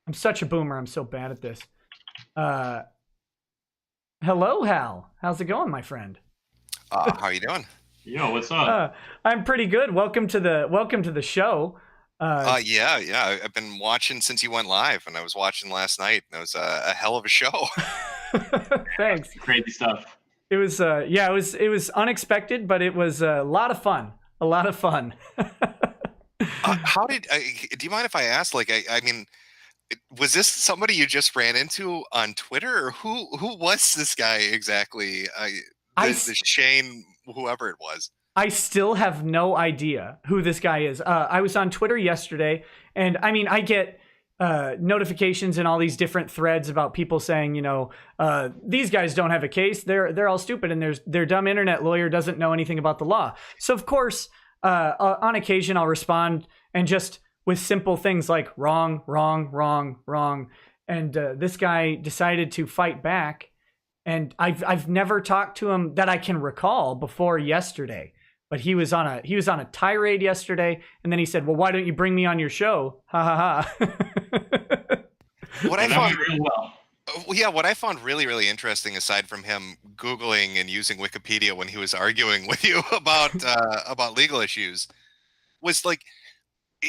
I'm such a boomer. I'm so bad at this. Hello, Hal. How's it going, my friend? How you doing? Yo, what's up? I'm pretty good. Welcome to the show. Yeah. I've been watching since you went live, and I was watching last night, and it was a hell of a show. Thanks. Crazy stuff. It was it was unexpected, but it was a lot of fun. A lot of fun. Do you mind if I ask? Like, I mean, was this somebody you just ran into on Twitter, or who was this guy exactly? The Shane, whoever it was. I still have no idea who this guy is. I was on Twitter yesterday, and I mean, I get notifications in all these different threads about people saying, these guys don't have a case. They're all stupid, and their dumb internet lawyer doesn't know anything about the law. So of course, on occasion, I'll respond and just with simple things like wrong. And this guy decided to fight back. And I've never talked to him that I can recall before yesterday, but he was on a tirade yesterday, and then he said, "Well, why don't you bring me on your show?" Ha ha ha. What I found really interesting, aside from him Googling and using Wikipedia when he was arguing with you about legal issues, was like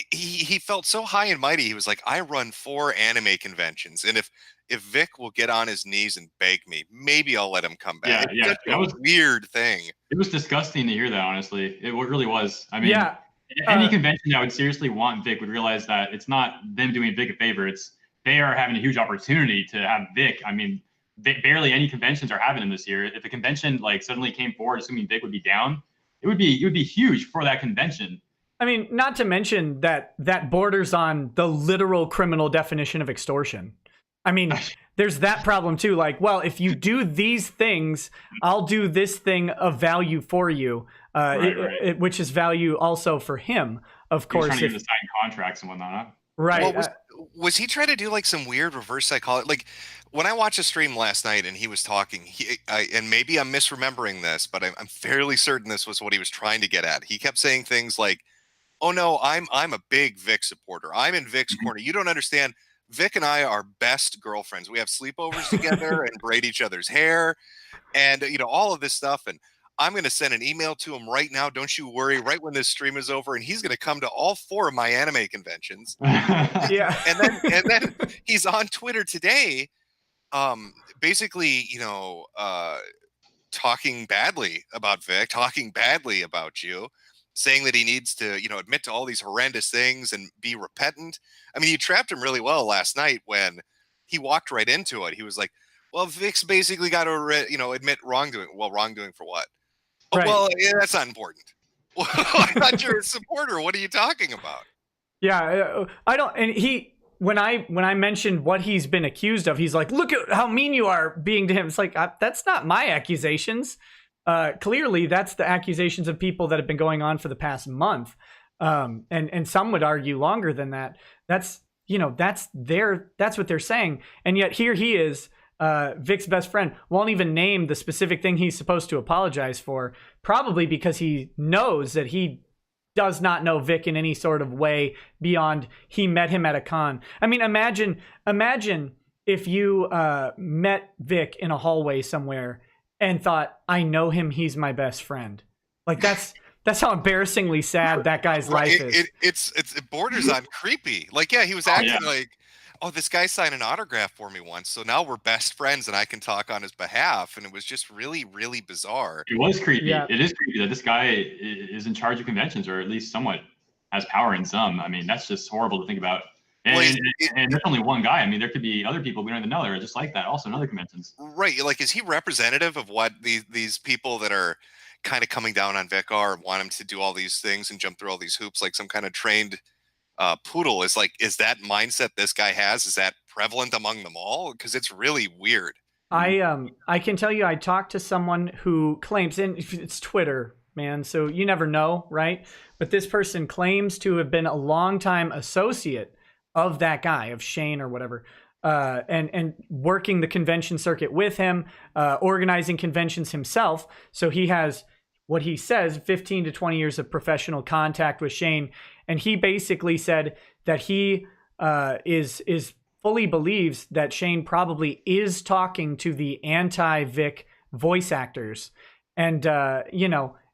he felt so high and mighty. He was like, "I run 4 anime conventions, and if Vic will get on his knees and beg me, maybe I'll let him come back." Yeah, that was a weird thing. It was disgusting to hear that, honestly. It really was. I mean, any convention that would seriously want Vic would realize that it's not them doing Vic a favor. It's they are having a huge opportunity to have Vic. I mean, barely any conventions are having him this year. If a convention like suddenly came forward, assuming Vic would be down, it would be huge for that convention. I mean, not to mention that borders on the literal criminal definition of extortion. I mean, there's that problem too. Like, well, if you do these things, I'll do this thing of value for you, which is value also for him, of course. Trying to get to sign contracts and whatnot. Huh? Right. Well, was he trying to do like some weird reverse psychology? Like when I watched a stream last night and he was talking, and maybe I'm misremembering this, but I'm fairly certain this was what he was trying to get at. He kept saying things like, "Oh no, I'm a big Vic supporter. I'm in Vic's corner. You don't understand. Vic and I are best girlfriends. We have sleepovers together and braid each other's hair, and all of this stuff. And I'm going to send an email to him right now. Don't you worry. Right when this stream is over, and he's going to come to all 4 of my anime conventions." Yeah. and then he's on Twitter today, basically, talking badly about Vic, talking badly about you, saying that he needs to, admit to all these horrendous things and be repentant. I mean, you trapped him really well last night when he walked right into it. He was like, "Well, Vic's basically got to, admit wrongdoing." Well, wrongdoing for what? Oh, right. Well, yeah, that's not important. Well, I thought you're a supporter. What are you talking about? Yeah, I don't. And when I mentioned what he's been accused of, he's like, "Look at how mean you are being to him." It's like, that's not my accusations. Clearly, that's the accusations of people that have been going on for the past month, and some would argue longer than that. That's what they're saying, and yet here he is, Vic's best friend, won't even name the specific thing he's supposed to apologize for, probably because he knows that he does not know Vic in any sort of way beyond he met him at a con. I mean, imagine if you met Vic in a hallway somewhere and thought, "I know him, he's my best friend." Like that's how embarrassingly sad that guy's life is. It borders on creepy. Like, yeah, he was acting like, "Oh, this guy signed an autograph for me once, so now we're best friends and I can talk on his behalf." And it was just really, really bizarre. It was creepy. Yeah. It is creepy that this guy is in charge of conventions, or at least somewhat has power in some. I mean, that's just horrible to think about. And there's only one guy. I mean, there could be other people we don't even know that are just like that also in other conventions. Right. Like, is he representative of what these people that are kind of coming down on Vic are, want him to do all these things and jump through all these hoops like some kind of trained poodle? Is that mindset this guy has? Is that prevalent among them all? Because it's really weird. I can tell you, I talked to someone who claims, and it's Twitter, man, so you never know, right? But this person claims to have been a longtime associate of that guy, of Shane or whatever, and working the convention circuit with him, organizing conventions himself. So he has, what he says, 15 to 20 years of professional contact with Shane. And he basically said that he is fully believes that Shane probably is talking to the anti-Vic voice actors, and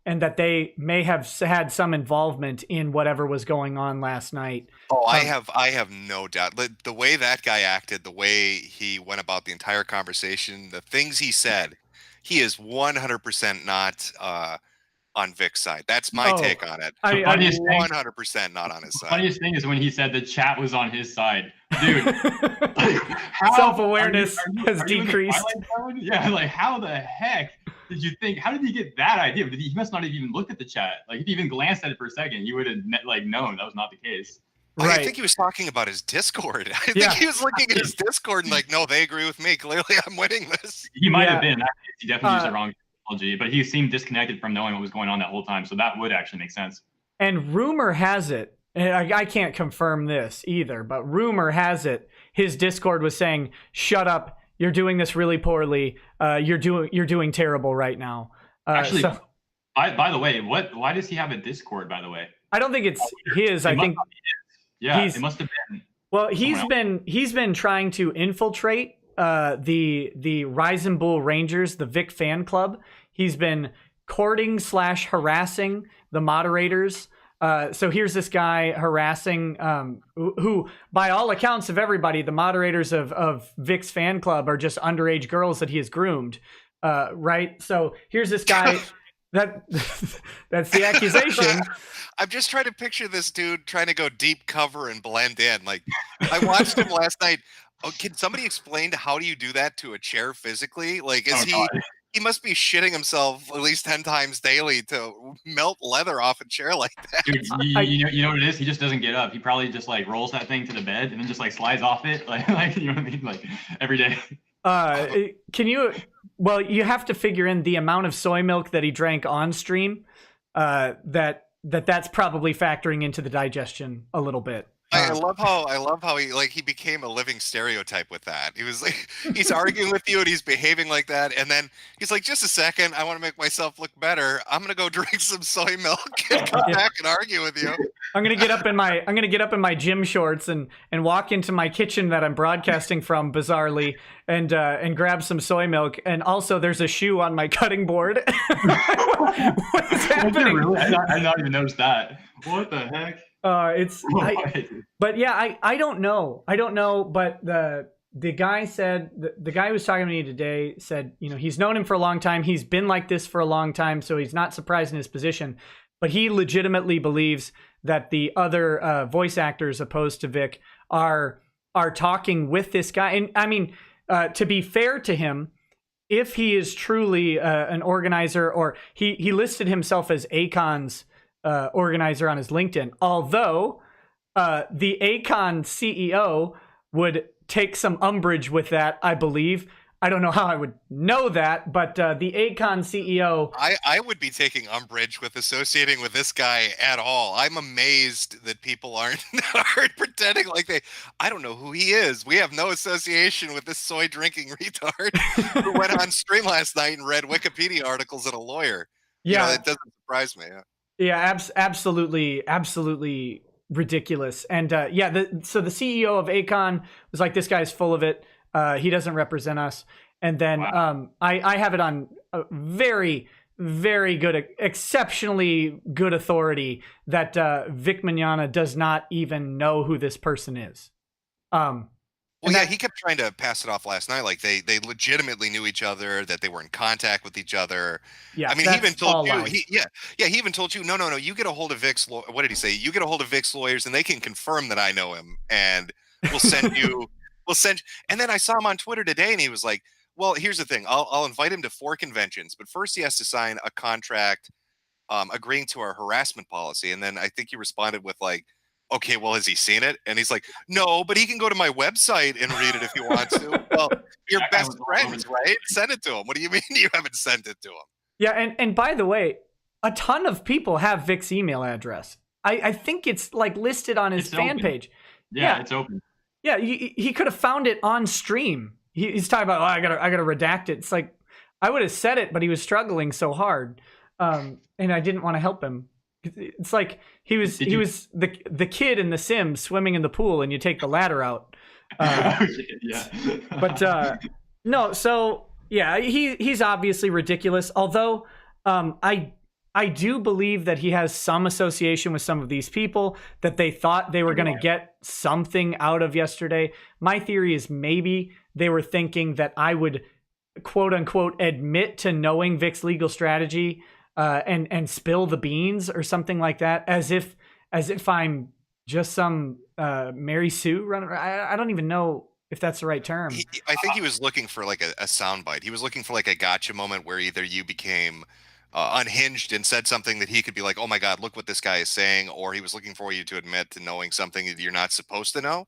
and that they may have had some involvement in whatever was going on last night. Oh, I have no doubt. The way that guy acted, the way he went about the entire conversation, the things he said, he is 100% not on Vic's side. That's my take on it. I'm 100% not on his side. The funniest thing is when he said the chat was on his side. Dude, self-awareness has decreased. Yeah, like how the heck did you think? How did he get that idea? He must not have even looked at the chat. Like if he even glanced at it for a second, he would have known that was not the case. Right. I think he was talking about his Discord. I think he was looking at his Discord and like, no, they agree with me. Clearly, I'm winning this. He might have been. He definitely used the wrong technology, but he seemed disconnected from knowing what was going on that whole time. So that would actually make sense. And rumor has it, and I can't confirm this either, but rumor has it, his Discord was saying, "Shut up! You're doing this really poorly. You're doing terrible right now." Actually, by the way, why does he have a Discord? By the way, I don't think it's his. I think. Yeah, it must have been. Well, he's been trying to infiltrate the Rise and Bull Rangers, the Vic fan club. He's been courting / harassing the moderators. So here's this guy harassing who, by all accounts of everybody, the moderators of Vic's fan club are just underage girls that he has groomed. Right? So here's this guy. That's the accusation. I'm just trying to picture this dude trying to go deep cover and blend in. Like, I watched him last night. Oh, can somebody explain how do you do that to a chair physically? Like, he must be shitting himself at least 10 times daily to melt leather off a chair like that. Dude, you know what it is? He just doesn't get up. He probably just like rolls that thing to the bed and then just like slides off it. Like you know what I mean? Like every day. Can you? Well, you have to figure in the amount of soy milk that he drank on stream. That's probably factoring into the digestion a little bit. I love how he became a living stereotype with that. He was like, he's arguing with you and he's behaving like that, and then he's like, just a second, I want to make myself look better. I'm gonna go drink some soy milk and come back and argue with you. I'm gonna get up in my gym shorts and walk into my kitchen that I'm broadcasting from, bizarrely, and grab some soy milk. And also, there's a shoe on my cutting board. What's happening? Really? I not even noticed that. What the heck? But yeah, I don't know. But the guy said, the guy who was talking to me today said, he's known him for a long time. He's been like this for a long time, so he's not surprised in his position. But he legitimately believes that the other voice actors opposed to Vic are talking with this guy. And I mean, to be fair to him, if he is truly an organizer, or he listed himself as Akon's organizer on his LinkedIn, although the Akon CEO would take some umbrage with that, I believe. I don't know how I would know that, but the Akon CEO... I would be taking umbrage with associating with this guy at all. I'm amazed that people aren't pretending like I don't know who he is. We have no association with this soy drinking retard who went on stream last night and read Wikipedia articles at a lawyer. Yeah. It doesn't surprise me. Yeah, absolutely ridiculous. And so the CEO of Akon was like, this guy's full of it. He doesn't represent us. And then I have it on a very, very good, exceptionally good authority that Vic Mignogna does not even know who this person is. He kept trying to pass it off last night, like they legitimately knew each other, that they were in contact with each other. Yeah, I mean, he even told you. He even told you, no. You get a hold of Vic's. What did he say? You get a hold of Vic's lawyers, and they can confirm that I know him, and we'll send you. And then I saw him on Twitter today, and he was like, "Well, here's the thing. I'll invite him to 4 conventions, but first he has to sign a contract, agreeing to our harassment policy." And then I think he responded with like, okay, well, has he seen it? And he's like, no, but he can go to my website and read it if he wants to. Well, you're best friends, right? Send it to him. What do you mean you haven't sent it to him? Yeah, and by the way, a ton of people have Vic's email address. I think it's like listed on his fan page. Yeah, it's open. Yeah, he could have found it on stream. He's talking about, I gotta redact it. It's like, I would have said it, but he was struggling so hard, and I didn't want to help him. It's like he was the kid in The Sims swimming in the pool, and you take the ladder out. Yeah. But no, so yeah, he's obviously ridiculous. Although I do believe that he has some association with some of these people that they thought they were going to get something out of yesterday. My theory is maybe they were thinking that I would, quote unquote, admit to knowing Vic's legal strategy and spill the beans or something like that, as if I'm just some Mary Sue runner. I don't even know if that's the right term. I think he was looking for like a soundbite. He was looking for like a gotcha moment where either you became unhinged and said something that he could be like, oh my God, look what this guy is saying. Or he was looking for you to admit to knowing something that you're not supposed to know.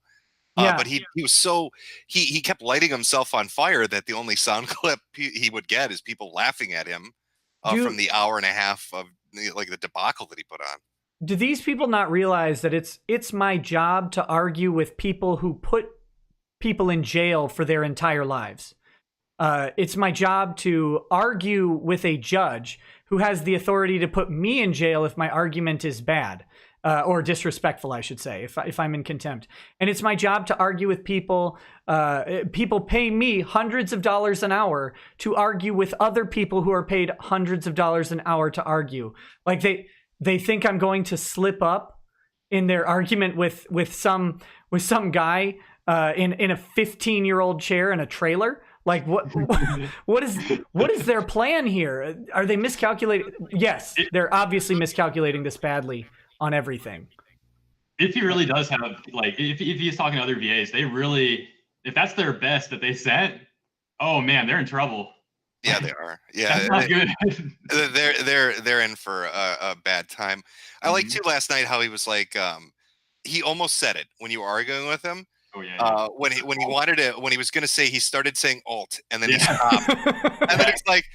Yeah. But he was so, he kept lighting himself on fire that the only sound clip he would get is people laughing at him from the hour and a half of like the debacle that he put on. Do these people not realize that it's my job to argue with people who put people in jail for their entire lives? It's my job to argue with a judge who has the authority to put me in jail if my argument is bad or disrespectful, I should say, if I'm in contempt. And it's my job to argue with people. People pay me hundreds of dollars an hour to argue with other people who are paid hundreds of dollars an hour to argue. Like they think I'm going to slip up in their argument with some guy in a 15-year-old chair in a trailer. Like what is their plan here? Are they miscalculating? Yes, they're obviously miscalculating this badly on everything. If he really does have, like, if he's talking to other VAs, they really, if that's their best that they sent, oh man, they're in trouble. Yeah, they are. Yeah, that's not good. they're in for a bad time. I liked too last night how he was like, he almost said it when you were arguing with him. Oh yeah. When he wanted to, when he was going to say, he started saying alt, and then he stopped, and then it's like,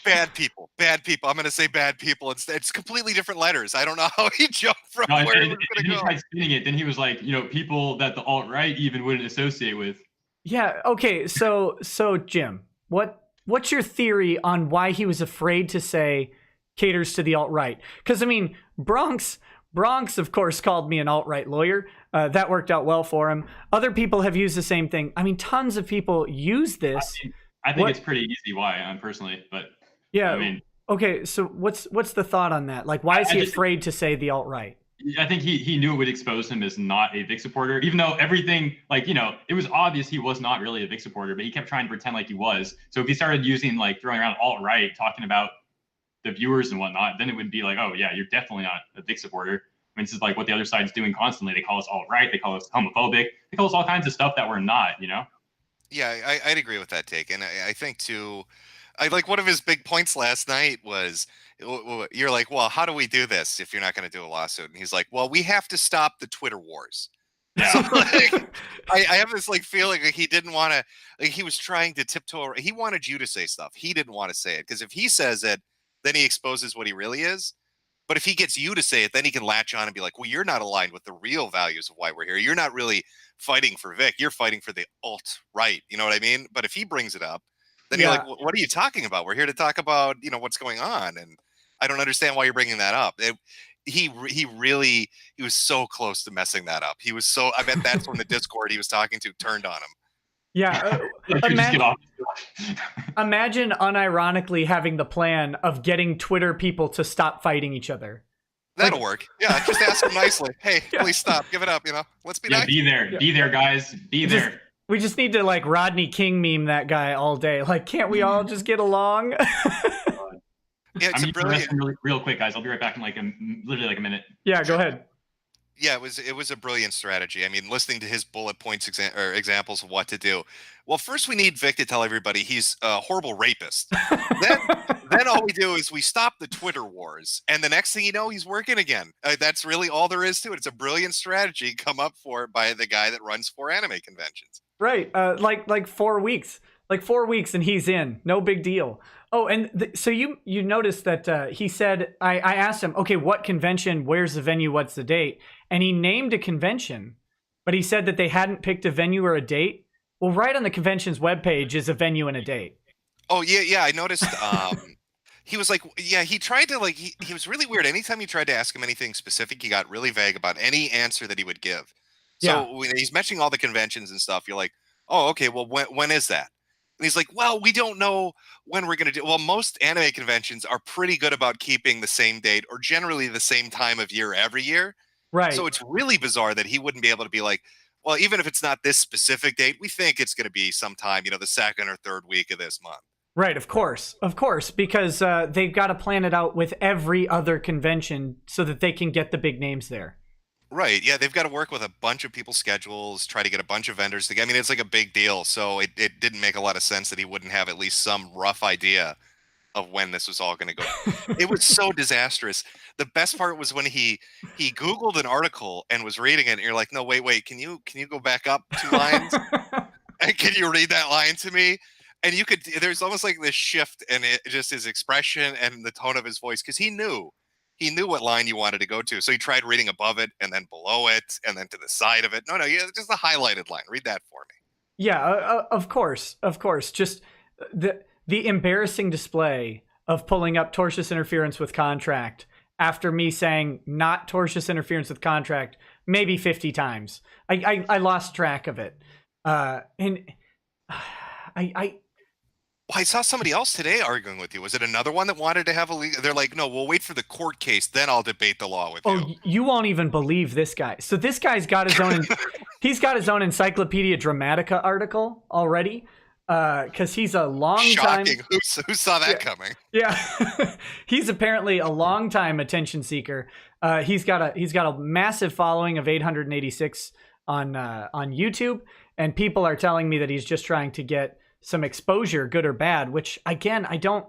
bad people. I'm going to say bad people. It's completely different letters. I don't know how he jumped from where he was going to go. He tried spinning it. Then he was like, people that the alt right even wouldn't associate with. Yeah. Okay. So Jim, what's your theory on why he was afraid to say caters to the alt right? Because I mean, Bronx, of course, called me an alt right lawyer. That worked out well for him. Other people have used the same thing. I mean, tons of people use this. I think it's pretty easy why, personally, but yeah. I mean, okay. So what's the thought on that? Like, why is he afraid to say the alt right? I think he knew it would expose him as not a Vic supporter, even though everything, it was obvious he was not really a Vic supporter, but he kept trying to pretend like he was. So if he started using, throwing around alt right, talking about the viewers and whatnot, then it would be like, oh yeah, you're definitely not a Vic supporter. I mean, this is like what the other side's doing constantly. They call us alt right, they call us homophobic, they call us all kinds of stuff that we're not, Yeah, I'd agree with that take. And I think too, one of his big points last night was, you're like, well, how do we do this if you're not going to do a lawsuit? And he's like, well, we have to stop the Twitter wars. Yeah. So I have this feeling like he didn't want to, he was trying to tiptoe. He wanted you to say stuff. He didn't want to say it, because if he says it, then he exposes what he really is. But if he gets you to say it, then he can latch on and be like, well, you're not aligned with the real values of why we're here. You're not really fighting for Vic. You're fighting for the alt-right. You know what I mean? But if he brings it up, then you're like, well, what are you talking about? We're here to talk about, what's going on. And I don't understand why you're bringing that up. He was so close to messing that up. I bet that's when the Discord he was talking to turned on him. Yeah. Imagine unironically having the plan of getting Twitter people to stop fighting each other. That'll work. Yeah, just ask them nicely. Hey, please stop. Give it up. Let's be nice. Be there. Yeah. Be there, guys. Be there. We just need to Rodney King meme that guy all day. Can't we all just get along? Yeah, it's brilliant. Real quick, guys. I'll be right back in literally a minute. Yeah, go ahead. Yeah, it was a brilliant strategy. I mean, listening to his bullet points examples of what to do. Well, first we need Vic to tell everybody he's a horrible rapist. then all we do is we stop the Twitter wars, and the next thing you know, he's working again. That's really all there is to it. It's a brilliant strategy come up by the guy that runs 4 anime conventions. Right, 4 weeks. 4 weeks and he's in. No big deal. Oh, and so you noticed that he said, I asked him, okay, what convention, where's the venue, what's the date? And he named a convention, but he said that they hadn't picked a venue or a date. Well, right on the convention's webpage is a venue and a date. Oh, yeah, I noticed. He was like, yeah, he tried to he was really weird. Anytime you tried to ask him anything specific, he got really vague about any answer that he would give. So when he's mentioning all the conventions and stuff, you're like, oh, okay, well, when is that? And he's like, well, we don't know when we're going to do. Well, most anime conventions are pretty good about keeping the same date or generally the same time of year every year. Right. So it's really bizarre that he wouldn't be able to be like, well, even if it's not this specific date, we think it's going to be sometime, the second or third week of this month. Right, of course, because they've got to plan it out with every other convention so that they can get the big names there. Right, yeah, they've got to work with a bunch of people's schedules, try to get a bunch of vendors together. I mean, it's like a big deal, so it didn't make a lot of sense that he wouldn't have at least some rough idea of when this was all going to go. It was so disastrous. The best part was when he Googled an article and was reading it, and you're like, no, wait, can you go back up 2 lines? And can you read that line to me? And there's almost like this shift in it, just his expression and the tone of his voice, because he knew what line you wanted to go to. So he tried reading above it and then below it and then to the side of it. No, just the highlighted line. Read that for me. Yeah, of course. Just the embarrassing display of pulling up tortious interference with contract after me saying not tortious interference with contract maybe 50 times. I lost track of it. And I saw somebody else today arguing with you. Was it another one that wanted to have a legal? They're like, no, we'll wait for the court case, then I'll debate the law with you. Oh, you won't even believe this guy. So this guy's got his own. He's got his own Encyclopedia Dramatica article already, because he's a long Shocking. time. Who saw that coming? Yeah, he's apparently a long time attention seeker. He's got a massive following of 886 on YouTube, and people are telling me that he's just trying to get some exposure, good or bad, which again, I don't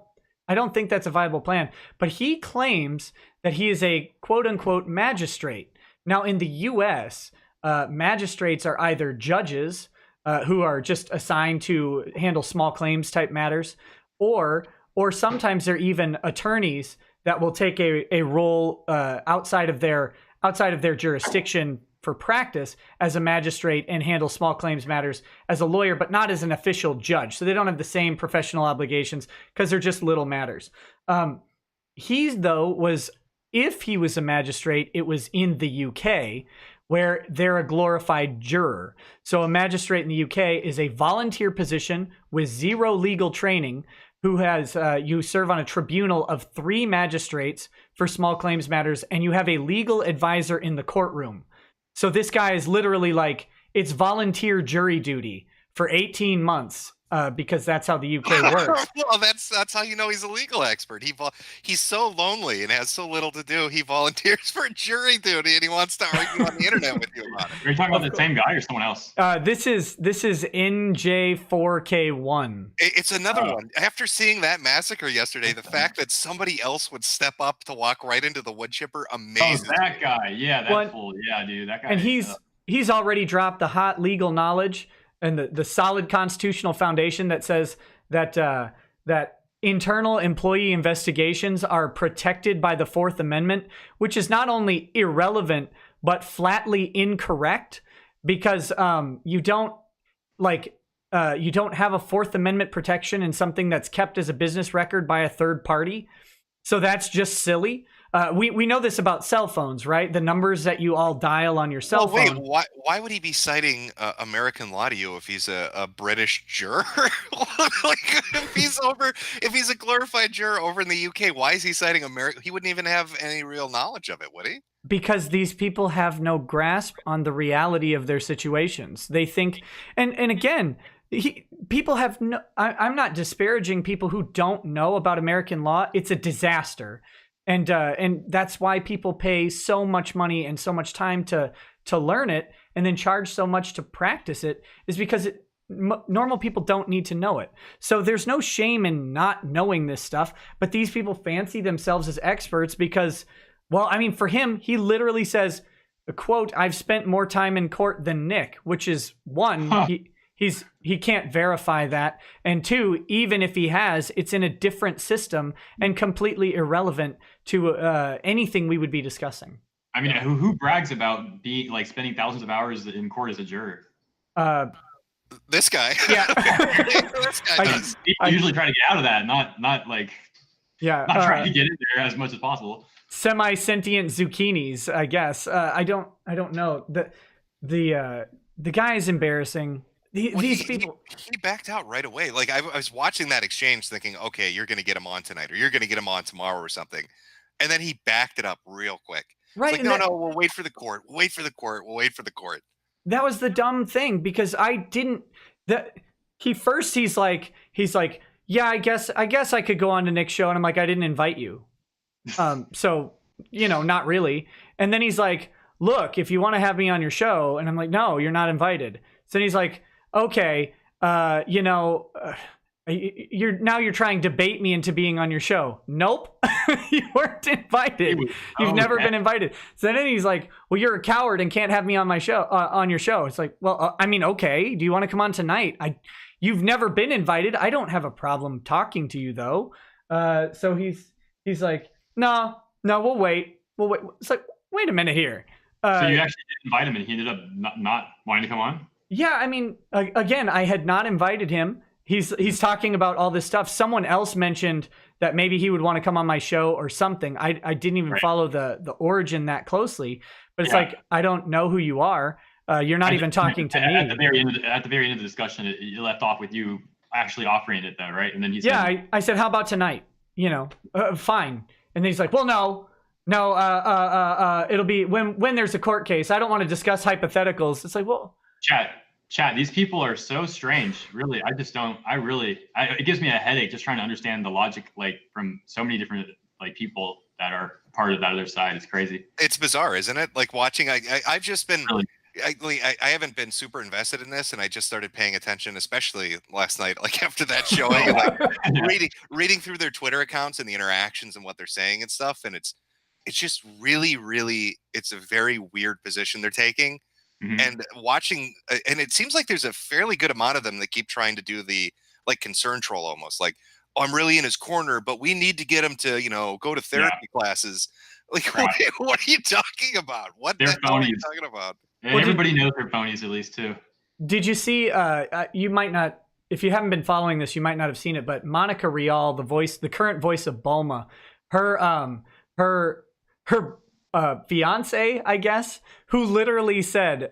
think that's a viable plan. But he claims that he is a quote unquote magistrate. Now in the US, magistrates are either judges who are just assigned to handle small claims type matters, or sometimes they're even attorneys that will take a role outside of their jurisdiction for practice as a magistrate and handle small claims matters as a lawyer, but not as an official judge. So they don't have the same professional obligations because they're just little matters. If he was a magistrate, it was in the UK, where they're a glorified juror. So a magistrate in the UK is a volunteer position with zero legal training, who has you serve on a tribunal of 3 magistrates for small claims matters, and you have a legal advisor in the courtroom. So this guy is literally like, it's volunteer jury duty for 18 months because that's how the UK works. Well, that's how you know he's a legal expert. He's so lonely and has so little to do. He volunteers for jury duty and he wants to argue on the internet with you about it. Are you talking about the same guy or someone else? This is NJ4K1. It's another one. After seeing that massacre yesterday, the fact that somebody else would step up to walk right into the wood chipper amazes. Oh, that guy. Yeah, that fool. Yeah, dude, that guy. And he's already dropped the hot legal knowledge and the solid constitutional foundation that says that that internal employee investigations are protected by the 4th Amendment, which is not only irrelevant but flatly incorrect, because you don't have a 4th Amendment protection in something that's kept as a business record by a third party. So that's just silly. We know this about cell phones, right? The numbers that you all dial on your cell phone. Wait, why would he be citing American law to you if he's a British juror? Like, if he's a glorified juror over in the UK, why is he citing America? He wouldn't even have any real knowledge of it, would he? Because these people have no grasp on the reality of their situations. They think, and again, people have no. I'm not disparaging people who don't know about American law. It's a disaster. And that's why people pay so much money and so much time to learn it, and then charge so much to practice it, is because normal people don't need to know it. So there's no shame in not knowing this stuff, but these people fancy themselves as experts because, well, I mean, for him, he literally says, quote, "I've spent more time in court than Nick," which is one, he can't verify that, and 2, even if he has, it's in a different system and completely irrelevant to anything we would be discussing. I mean, who brags about spending thousands of hours in court as a juror? This guy. Yeah. This guy does. I usually try to get out of that, not trying to get in there as much as possible. Semi-sentient zucchinis, I guess. I don't know. the guy is embarrassing. These people. He backed out right away. Like I was watching that exchange, thinking, okay, you're going to get him on tonight, or you're going to get him on tomorrow, or something, and then he backed it up real quick. Right? It's like, no, we'll wait for the court. We'll wait for the court. We'll wait for the court. That was the dumb thing, because I didn't. He's like, yeah, I guess I could go on to Nick's show, and I'm like, I didn't invite you. So not really. And then he's like, look, if you want to have me on your show, and I'm like, no, you're not invited. So then he's like, okay, you're trying to bait me into being on your show. Nope. You weren't invited. You've never been invited. So then he's like, well, you're a coward and can't have me on my show, on your show. It's like, well, okay. Do you want to come on tonight? You've never been invited. I don't have a problem talking to you though. So he's like, no, we'll wait. It's like, wait a minute here. So you actually did invite him and he ended up not wanting to come on? Yeah, I mean, again, I had not invited him. He's talking about all this stuff. Someone else mentioned that maybe he would want to come on my show or something. I didn't even follow the origin that closely, but it's like, I don't know who you are. You're not even talking to me. At the very end of the discussion, it left off with you actually offering it though, right? And then he said, yeah, I said, how about tonight? Fine. And then he's like, well, no, it'll be when there's a court case. I don't want to discuss hypotheticals. It's like, well, Chat, these people are so strange. Really, it gives me a headache just trying to understand the logic, like from so many different people that are part of that other side. It's crazy. It's bizarre, isn't it? Like watching, I've just been, really? I haven't been super invested in this, and I just started paying attention, especially last night, like after that showing, and like reading through their Twitter accounts and the interactions and what they're saying and stuff. And it's just really, really, it's a very weird position they're taking. Mm-hmm. And watching, and it seems like there's a fairly good amount of them that keep trying to do the concern troll, almost like, oh, I'm really in his corner, but we need to get him to go to therapy classes. Like, what are you talking about? What the hell are you talking about? Everybody knows they're phonies, at least too. Did you see? You might not, if you haven't been following this, you might not have seen it. But Monica Rial, the current voice of Bulma, her fiance, I guess, who literally said,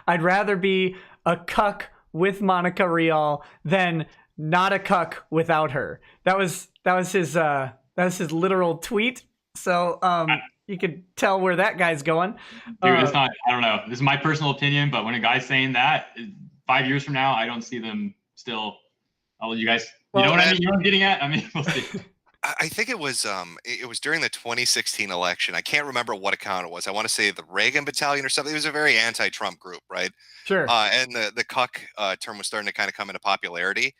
I'd rather be a cuck with Monica Rial than not a cuck without her. That was his literal tweet. So you could tell where that guy's going. Dude, it's not, I don't know. This is my personal opinion, but when a guy's saying that 5 years from now, I don't see them still. I'll let you guys, you know what I mean? You know what I'm getting at? I mean, we'll see. I think it was during the 2016 election. I can't remember what account it was. I want to say the Reagan Battalion or something. It was a very anti-Trump group, right? Sure. And the cuck term was starting to kind of come into popularity,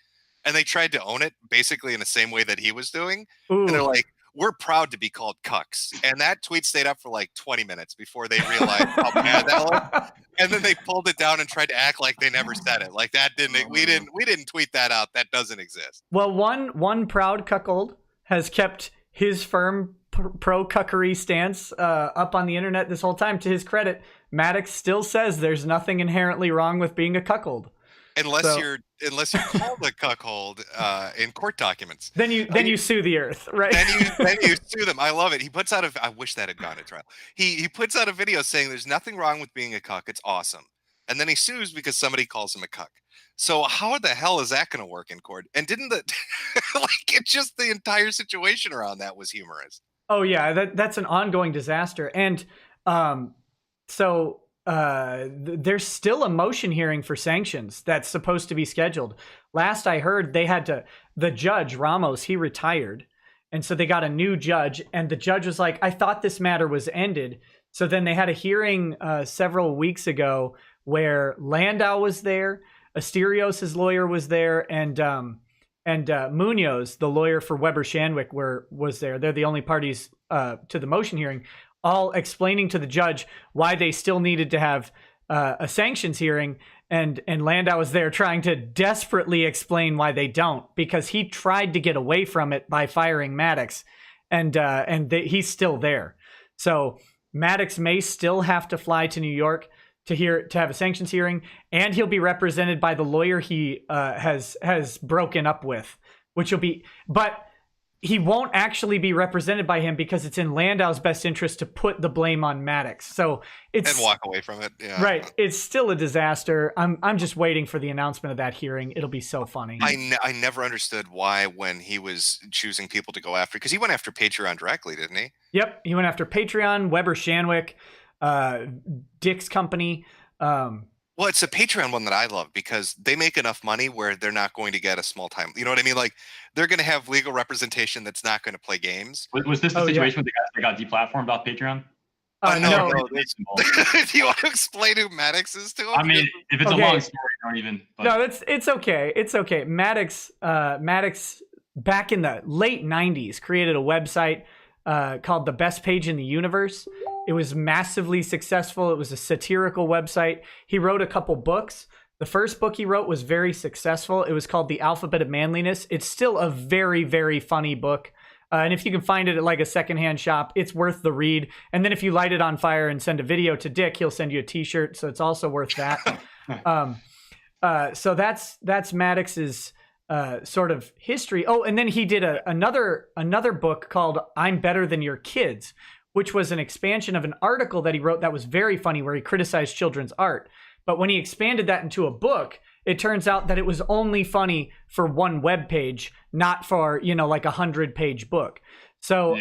and they tried to own it basically in the same way that he was doing. Ooh. And they're like, "We're proud to be called cucks," and that tweet stayed up for like 20 minutes before they realized how bad that was. And then they pulled it down and tried to act like they never said it. Like that we didn't tweet that out. That doesn't exist. Well, one proud cuckold has kept his firm pro-cuckery stance up on the internet this whole time. To his credit, Maddox still says there's nothing inherently wrong with being a cuckold. Unless you're called a cuckold in court documents. Then you sue the earth, right? Then you sue them. I love it. He puts out I wish that had gone to trial. He puts out a video saying there's nothing wrong with being a cuck. It's awesome. And then he sues because somebody calls him a cuck. So how the hell is that going to work in court? And didn't it's just the entire situation around that was humorous. Oh yeah, that's an ongoing disaster. And there's still a motion hearing for sanctions that's supposed to be scheduled. Last I heard, the judge Ramos, he retired, and so they got a new judge, and the judge was like, I thought this matter was ended. So then they had a hearing several weeks ago where Landau was there, Asterios' lawyer was there, and Munoz, the lawyer for Weber Shandwick, was there. They're the only parties to the motion hearing, all explaining to the judge why they still needed to have a sanctions hearing, and Landau was there trying to desperately explain why they don't, because he tried to get away from it by firing Maddox, and he's still there. So Maddox may still have to fly to New York to have a sanctions hearing, and he'll be represented by the lawyer he has broken up with, which will be. But he won't actually be represented by him because it's in Landau's best interest to put the blame on Maddox. So it's and walk away from it. Yeah. Right. It's still a disaster. I'm just waiting for the announcement of that hearing. It'll be so funny. I never understood why when he was choosing people to go after, because he went after Patreon directly, didn't he? Yep. He went after Patreon, Weber Shandwick, Dick's company. Well, it's the Patreon one that I love because they make enough money where they're not going to get a small time. You know what I mean? Like they're going to have legal representation that's not going to play games. Was this the situation with the guys that got deplatformed off Patreon? No. Do you want to explain who Maddox is to him? I mean, if it's a long story, don't even. But. No, it's okay. It's okay. Maddox back in the late 90s created a website called The Best Page in the Universe. It was massively successful. It was a satirical website. He wrote a couple books. The first book he wrote was very successful. It was called The Alphabet of Manliness. It's still a very, very funny book. And if you can find it at like a secondhand shop, it's worth the read. And then if you light it on fire and send a video to Dick, he'll send you a t-shirt. So it's also worth that. So that's Maddox's sort of history. Oh, and then he did another book called I'm Better Than Your Kids, which was an expansion of an article that he wrote that was very funny where he criticized children's art. But when he expanded that into a book, it turns out that it was only funny for one web page, not for, like 100-page book. So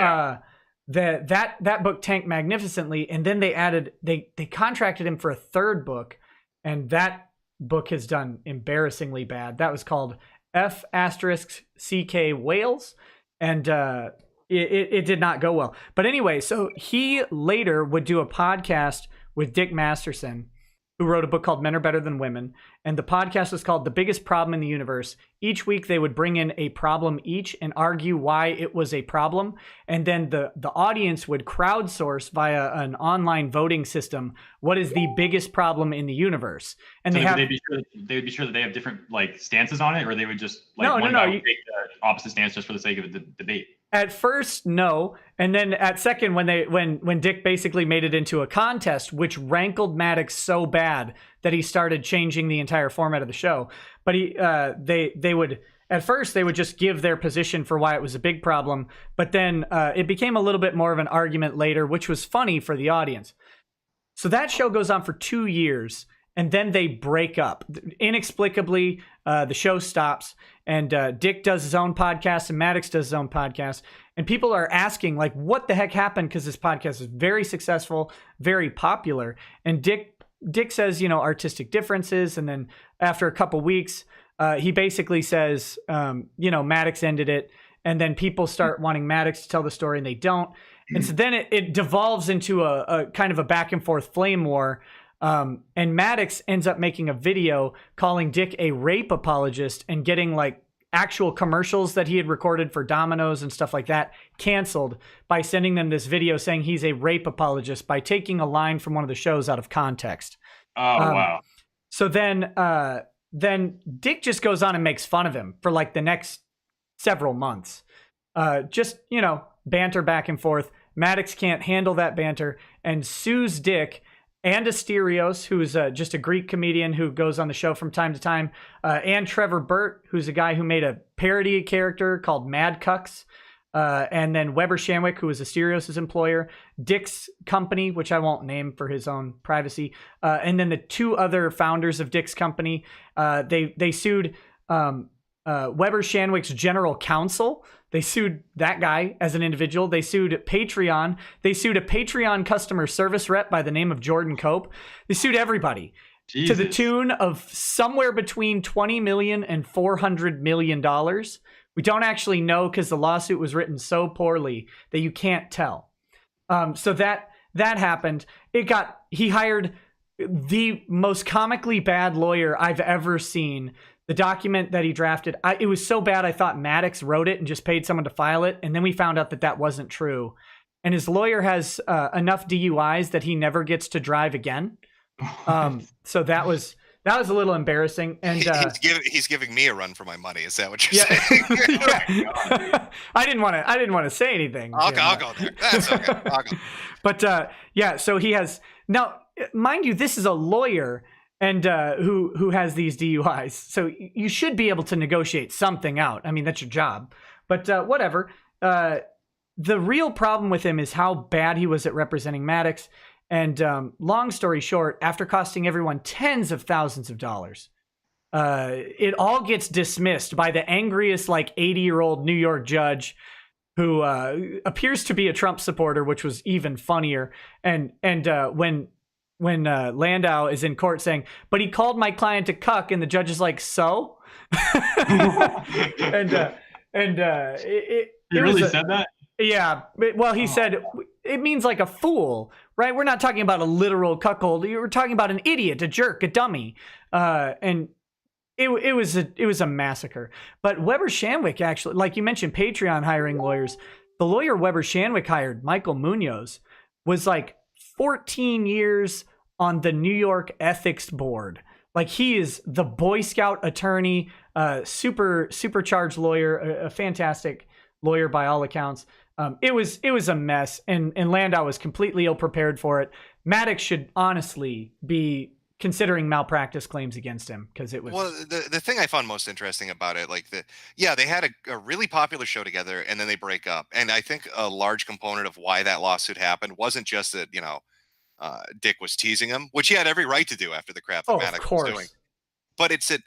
that book tanked magnificently. And then they contracted him for a third book. And that book has done embarrassingly bad. That was called F***CK Whales. And it did not go well. But anyway, so he later would do a podcast with Dick Masterson, who wrote a book called Men Are Better Than Women. And the podcast was called The Biggest Problem in the Universe. Each week they would bring in a problem each and argue why it was a problem. And then the audience would crowdsource via an online voting system what is the biggest problem in the universe. And so they would be sure that they have different stances on it, or they would just take the opposite stance just for the sake of the debate. At first, no. And then at second, when Dick basically made it into a contest, which rankled Maddox so bad that he started changing the entire format of the show. But they would just give their position for why it was a big problem. But then it became a little bit more of an argument later, which was funny for the audience. So that show goes on for 2 years. And then they break up. Inexplicably, the show stops. And Dick does his own podcast and Maddox does his own podcast. And people are asking, what the heck happened? Because this podcast is very successful, very popular. And Dick says, artistic differences. And then after a couple weeks, he basically says, Maddox ended it. And then people start wanting Maddox to tell the story and they don't. And so then it devolves into a kind of a back and forth flame war. And Maddox ends up making a video calling Dick a rape apologist and getting actual commercials that he had recorded for Domino's and stuff like that canceled by sending them this video saying he's a rape apologist by taking a line from one of the shows out of context. Oh, wow. So then Dick just goes on and makes fun of him for the next several months. Banter back and forth. Maddox can't handle that banter and sues Dick and Asterios, who's just a Greek comedian who goes on the show from time to time, and Trevor Burt, who's a guy who made a parody character called CUUUUCKS, and then Weber Shandwick, who is Asterios' employer, Dick's company, which I won't name for his own privacy, and then the two other founders of Dick's company. They sued Weber Shandwick's general counsel. They sued that guy as an individual. They sued Patreon. They sued a Patreon customer service rep by the name of Jordan Cope. They sued everybody to the tune of somewhere between $20 million and $400 million. We don't actually know because the lawsuit was written so poorly that you can't tell. So that happened. He hired the most comically bad lawyer I've ever seen. The document that he drafted, it was so bad I thought Maddox wrote it and just paid someone to file it. And then we found out that wasn't true. And his lawyer has enough DUIs that he never gets to drive again. So that was a little embarrassing. And he's giving me a run for my money. Is that what you're saying? Yeah. I didn't want to say anything. I'll go there. That's okay. I'll go. But so he has now, mind you, this is a lawyer. And who has these DUIs. So you should be able to negotiate something out. I mean, that's your job. But whatever. the real problem with him is how bad he was at representing Maddox. And long story short, after costing everyone tens of thousands of dollars, it all gets dismissed by the angriest, like 80-year-old New York judge who appears to be a Trump supporter, which was even funnier. And when Landau is in court saying, but he called my client a cuck, and the judge is like, so? He really said that? Yeah. Well, he said it means like a fool, right? We're not talking about a literal cuckold. We're talking about an idiot, a jerk, a dummy. And it was a massacre. But Weber Shandwick, actually, like you mentioned, Patreon hiring lawyers. The lawyer Weber Shandwick hired, Michael Munoz, was like 14 years on the New York Ethics Board. Like, he is the Boy Scout attorney, supercharged lawyer, a fantastic lawyer by all accounts. It was a mess, and Landau was completely ill-prepared for it. Maddox should honestly be considering malpractice claims against him, because it was... Well, the thing I found most interesting about it, like, they had a really popular show together, and then they break up. And I think a large component of why that lawsuit happened wasn't just that, Dick was teasing him, which he had every right to do after the crap that Maddox was doing. But it's that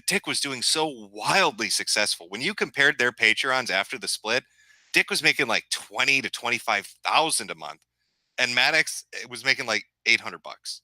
Dick was doing so wildly successful. When you compared their Patreons after the split, Dick was making like 20 to 25,000 a month, and Maddox was making like $800.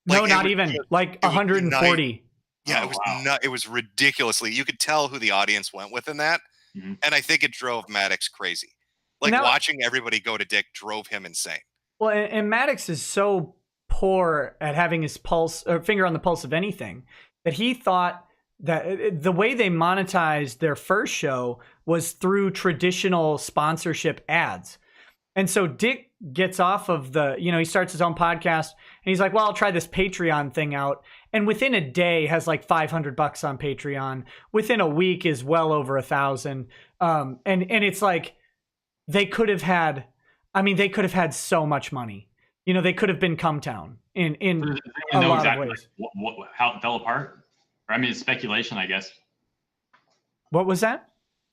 No, not even like 140. Yeah, it was not. It was ridiculously. You could tell who the audience went with in that, and I think it drove Maddox crazy. Like, watching everybody go to Dick drove him insane. Well, and Maddox is so poor at having his pulse or finger on the pulse of anything that he thought that the way they monetized their first show was through traditional sponsorship ads. And so Dick gets off of he starts his own podcast, and he's like, well, I'll try this Patreon thing out. And within a day has like $500 on Patreon. Within a week is well over 1,000. And it's like, they could have had so much money. They could have been Cumtown in a lot of ways. How it fell apart? Or, I mean, it's speculation, I guess. What was that?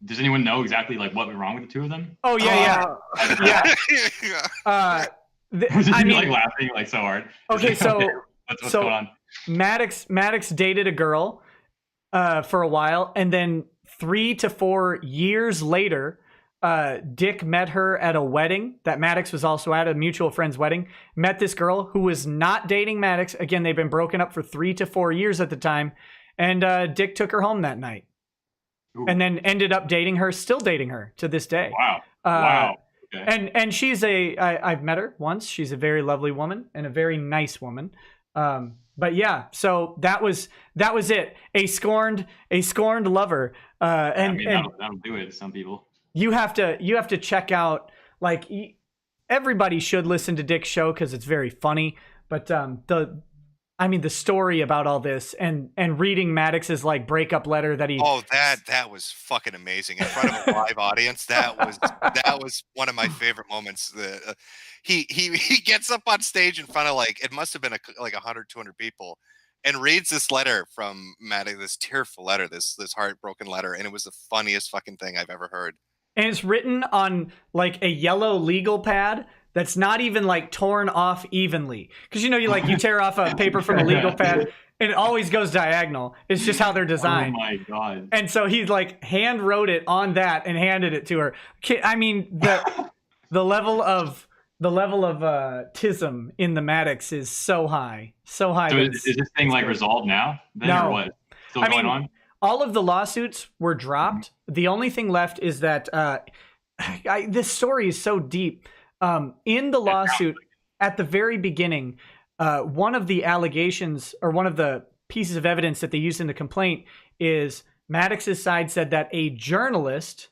Does anyone know exactly like what went wrong with the two of them? Oh yeah. I mean, like laughing like so hard. Okay, so what's going on? Maddox dated a girl for a while, and then 3 to 4 years later, Dick met her at a wedding that Maddox was also at, a mutual friend's wedding. Met this girl who was not dating Maddox. Again, they've been broken up for 3 to 4 years at the time, and Dick took her home that night. Ooh. And then ended up dating her, still dating her to this day. Wow. Wow. Okay. And she's I've met her once. She's a very lovely woman and a very nice woman. But yeah, so that was it. A scorned lover. That'll do it to some people. You have to check out, like, everybody should listen to Dick's show because it's very funny. But the story about all this and reading Maddox's like breakup letter that he... Oh, that was fucking amazing in front of a live audience. That was one of my favorite moments. He gets up on stage in front of, like, it must have been like 100, 200 people, and reads this letter from Maddox, this tearful letter, this heartbroken letter, and it was the funniest fucking thing I've ever heard. And it's written on like a yellow legal pad that's not even like torn off evenly. Because you tear off a paper from a legal pad and it always goes diagonal. It's just how they're designed. Oh my God. And so he like hand wrote it on that and handed it to her. I mean, the level of tism in the Maddox is so high. So high. So is this thing like resolved now? No. Or what? Still going on? All of the lawsuits were dropped. The only thing left is that this story is so deep. In the lawsuit, at the very beginning, one of the allegations or one of the pieces of evidence that they used in the complaint is Maddox's side said that a journalist,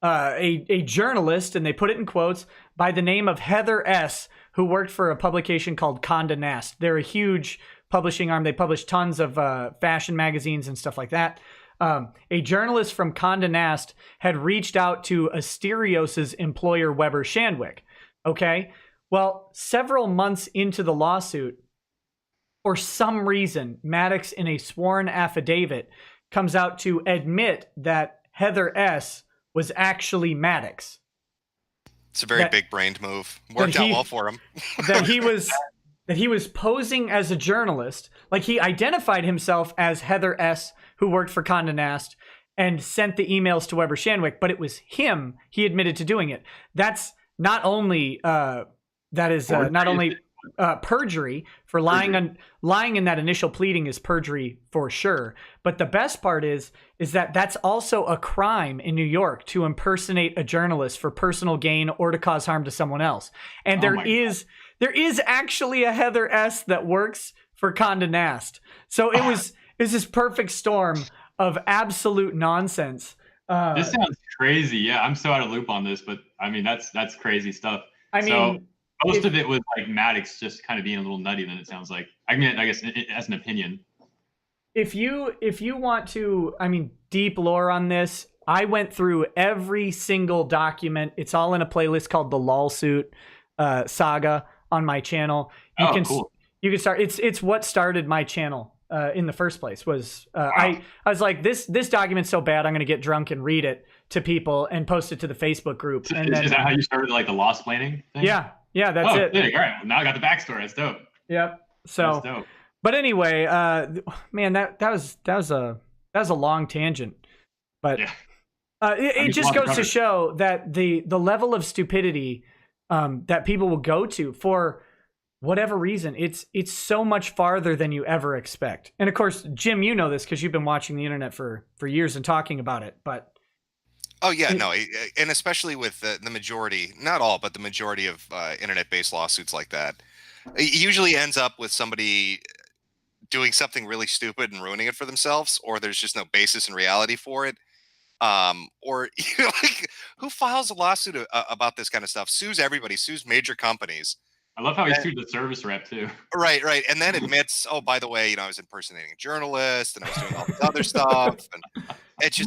and they put it in quotes, by the name of Heather S., who worked for a publication called Condé Nast. They're a huge publishing arm. They publish tons of fashion magazines and stuff like that. A journalist from Condé Nast had reached out to Asterios' employer, Weber Shandwick. Okay? Well, several months into the lawsuit, for some reason, Maddox, in a sworn affidavit, comes out to admit that Heather S. was actually Maddox. It's a very big-brained move. Worked out well for him. that he was posing as a journalist. Like, he identified himself as Heather S., who worked for Condé Nast, and sent the emails to Weber Shandwick, but it was him. He admitted to doing it. That's not only perjury for lying in that initial pleading is perjury for sure. But the best part is that that's also a crime in New York to impersonate a journalist for personal gain or to cause harm to someone else. And there is actually a Heather S. that works for Condé Nast. So it was this perfect storm of absolute nonsense. This sounds crazy. Yeah, I'm so out of loop on this, but I mean that's crazy stuff. Most of it was like Maddox just kind of being a little nutty. Then it sounds like. I mean, I guess as an opinion. If you want to, deep lore on this, I went through every single document. It's all in a playlist called the Lawsuit Saga on my channel. Cool. You can start. It's what started my channel. In the first place was wow. I was like, this document's so bad I'm gonna get drunk and read it to people and post it to the Facebook group. And is that how you started, like the Lawsplaining thing? Yeah, that's it. All right, well, now I got the backstory. That's dope. Yep. So, that's dope. But anyway, man, that was a long tangent, but yeah. It just goes to show that the level of stupidity that people will go to for whatever reason, it's so much farther than you ever expect. And of course, Jim, you know this because you've been watching the internet for years and talking about it. But and especially with the majority, not all, but the majority of internet-based lawsuits like that, it usually ends up with somebody doing something really stupid and ruining it for themselves, or there's just no basis in reality for it. Or like, who files a lawsuit about this kind of stuff? Sues everybody, sues major companies. I love how he sued the service rep too. Right. And then admits, oh, by the way, I was impersonating a journalist and I was doing all this other stuff. And it's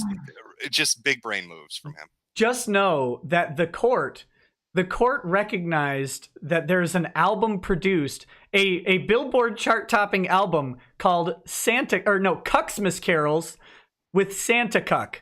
just big brain moves from him. Just know that the court recognized that there's an album produced, a Billboard chart-topping album called CUUUCKS Carols with Santa Cuck.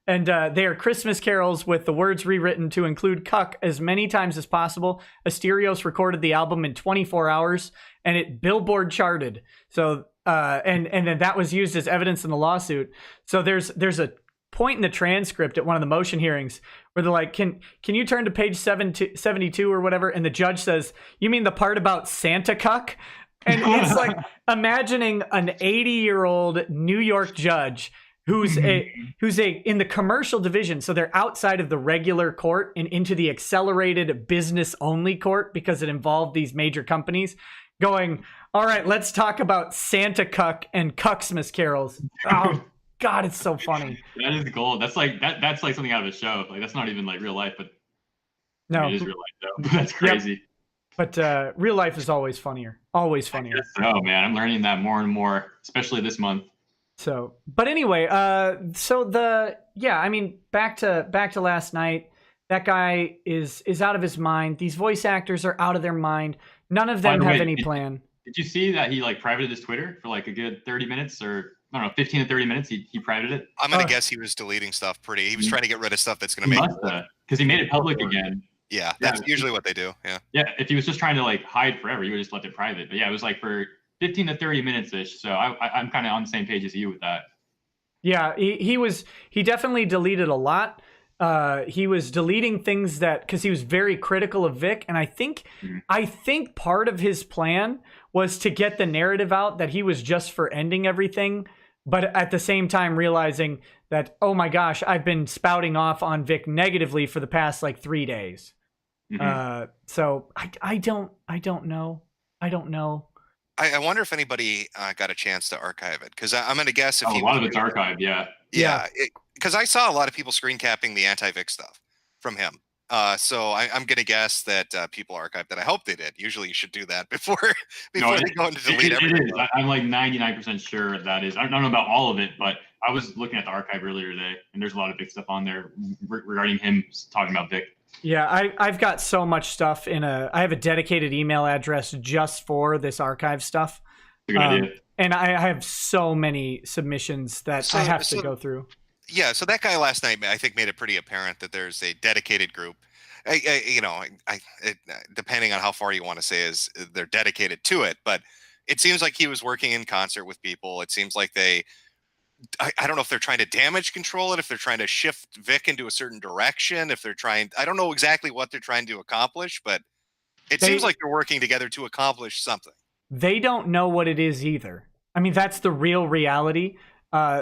And they are Christmas carols with the words rewritten to include cuck as many times as possible. Asterios recorded the album in 24 hours, and it Billboard charted. So, and then that was used as evidence in the lawsuit. So there's a point in the transcript at one of the motion hearings where they're like, can you turn to page 72 or whatever? And the judge says, you mean the part about Santa Cuck? And it's like imagining an 80-year-old New York judge who's in the commercial division, so they're outside of the regular court and into the accelerated business only court because it involved these major companies, going, all right, let's talk about Santa Cuck and Cucksmas carols. Oh God, it's so funny. That is gold. That's like something out of a show. Like, that's not even like real life, but no, it is real life though. That's crazy. Yep. But real life is always funnier. Always funnier. Oh man, I'm learning that more and more, especially this month. So, but anyway, back to last night. That guy is out of his mind. These voice actors are out of their mind. None of them have any plan. Did you see that he like privated his Twitter for like a good 30 minutes or I don't know, 15 to 30 minutes? He privated it. I'm gonna guess he was deleting stuff. He was trying to get rid of stuff that's gonna make because he made it public again. Yeah, that's usually what they do. Yeah. Yeah, if he was just trying to like hide forever, he would just left it private. But yeah, it was like for 15 to 30 minutes ish. So I'm kind of on the same page as you with that. Yeah, he definitely deleted a lot. He was deleting things because he was very critical of Vic, and I think part of his plan was to get the narrative out that he was just for ending everything, but at the same time realizing that, oh my gosh, I've been spouting off on Vic negatively for the past like 3 days. So I don't know. I wonder if anybody got a chance to archive it, because I'm going to guess if a lot of it's archived. Yeah. Because I saw a lot of people screen capping the anti-Vic stuff from him. So I'm going to guess that people archived that. I hope they did. Usually you should do that before they go into delete everything. I'm like 99% sure that is. I don't know about all of it, but I was looking at the archive earlier today, and there's a lot of Vic stuff on there regarding him talking about Vic. Yeah, I've got so much stuff I have a dedicated email address just for this archive stuff. Good idea. And I have so many submissions that I have to go through. Yeah, so that guy last night, I think, made it pretty apparent that there's a dedicated group. Depending on how far you want to say is they're dedicated to it, but it seems like he was working in concert with people. It seems like I don't know if they're trying to damage control it, if they're trying to shift Vic into a certain direction, if they're trying, I don't know exactly what they're trying to accomplish, but it seems like they're working together to accomplish something. They don't know what it is either. I mean, that's the real reality.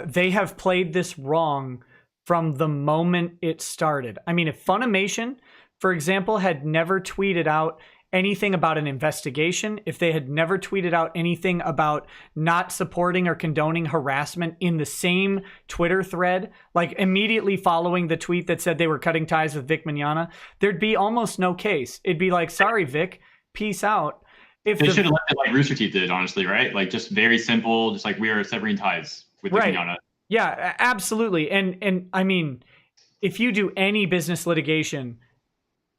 They have played this wrong from the moment it started. I mean, if Funimation, for example, had never tweeted out anything about an investigation, if they had never tweeted out anything about not supporting or condoning harassment in the same Twitter thread, like immediately following the tweet that said they were cutting ties with Vic Mignogna, there'd be almost no case. It'd be like, sorry, Vic, peace out. If they should have left it like Rooster Teeth did, honestly, right? Like just very simple, just like we are severing ties with Vic Mignogna. Yeah, absolutely. And I mean, if you do any business litigation,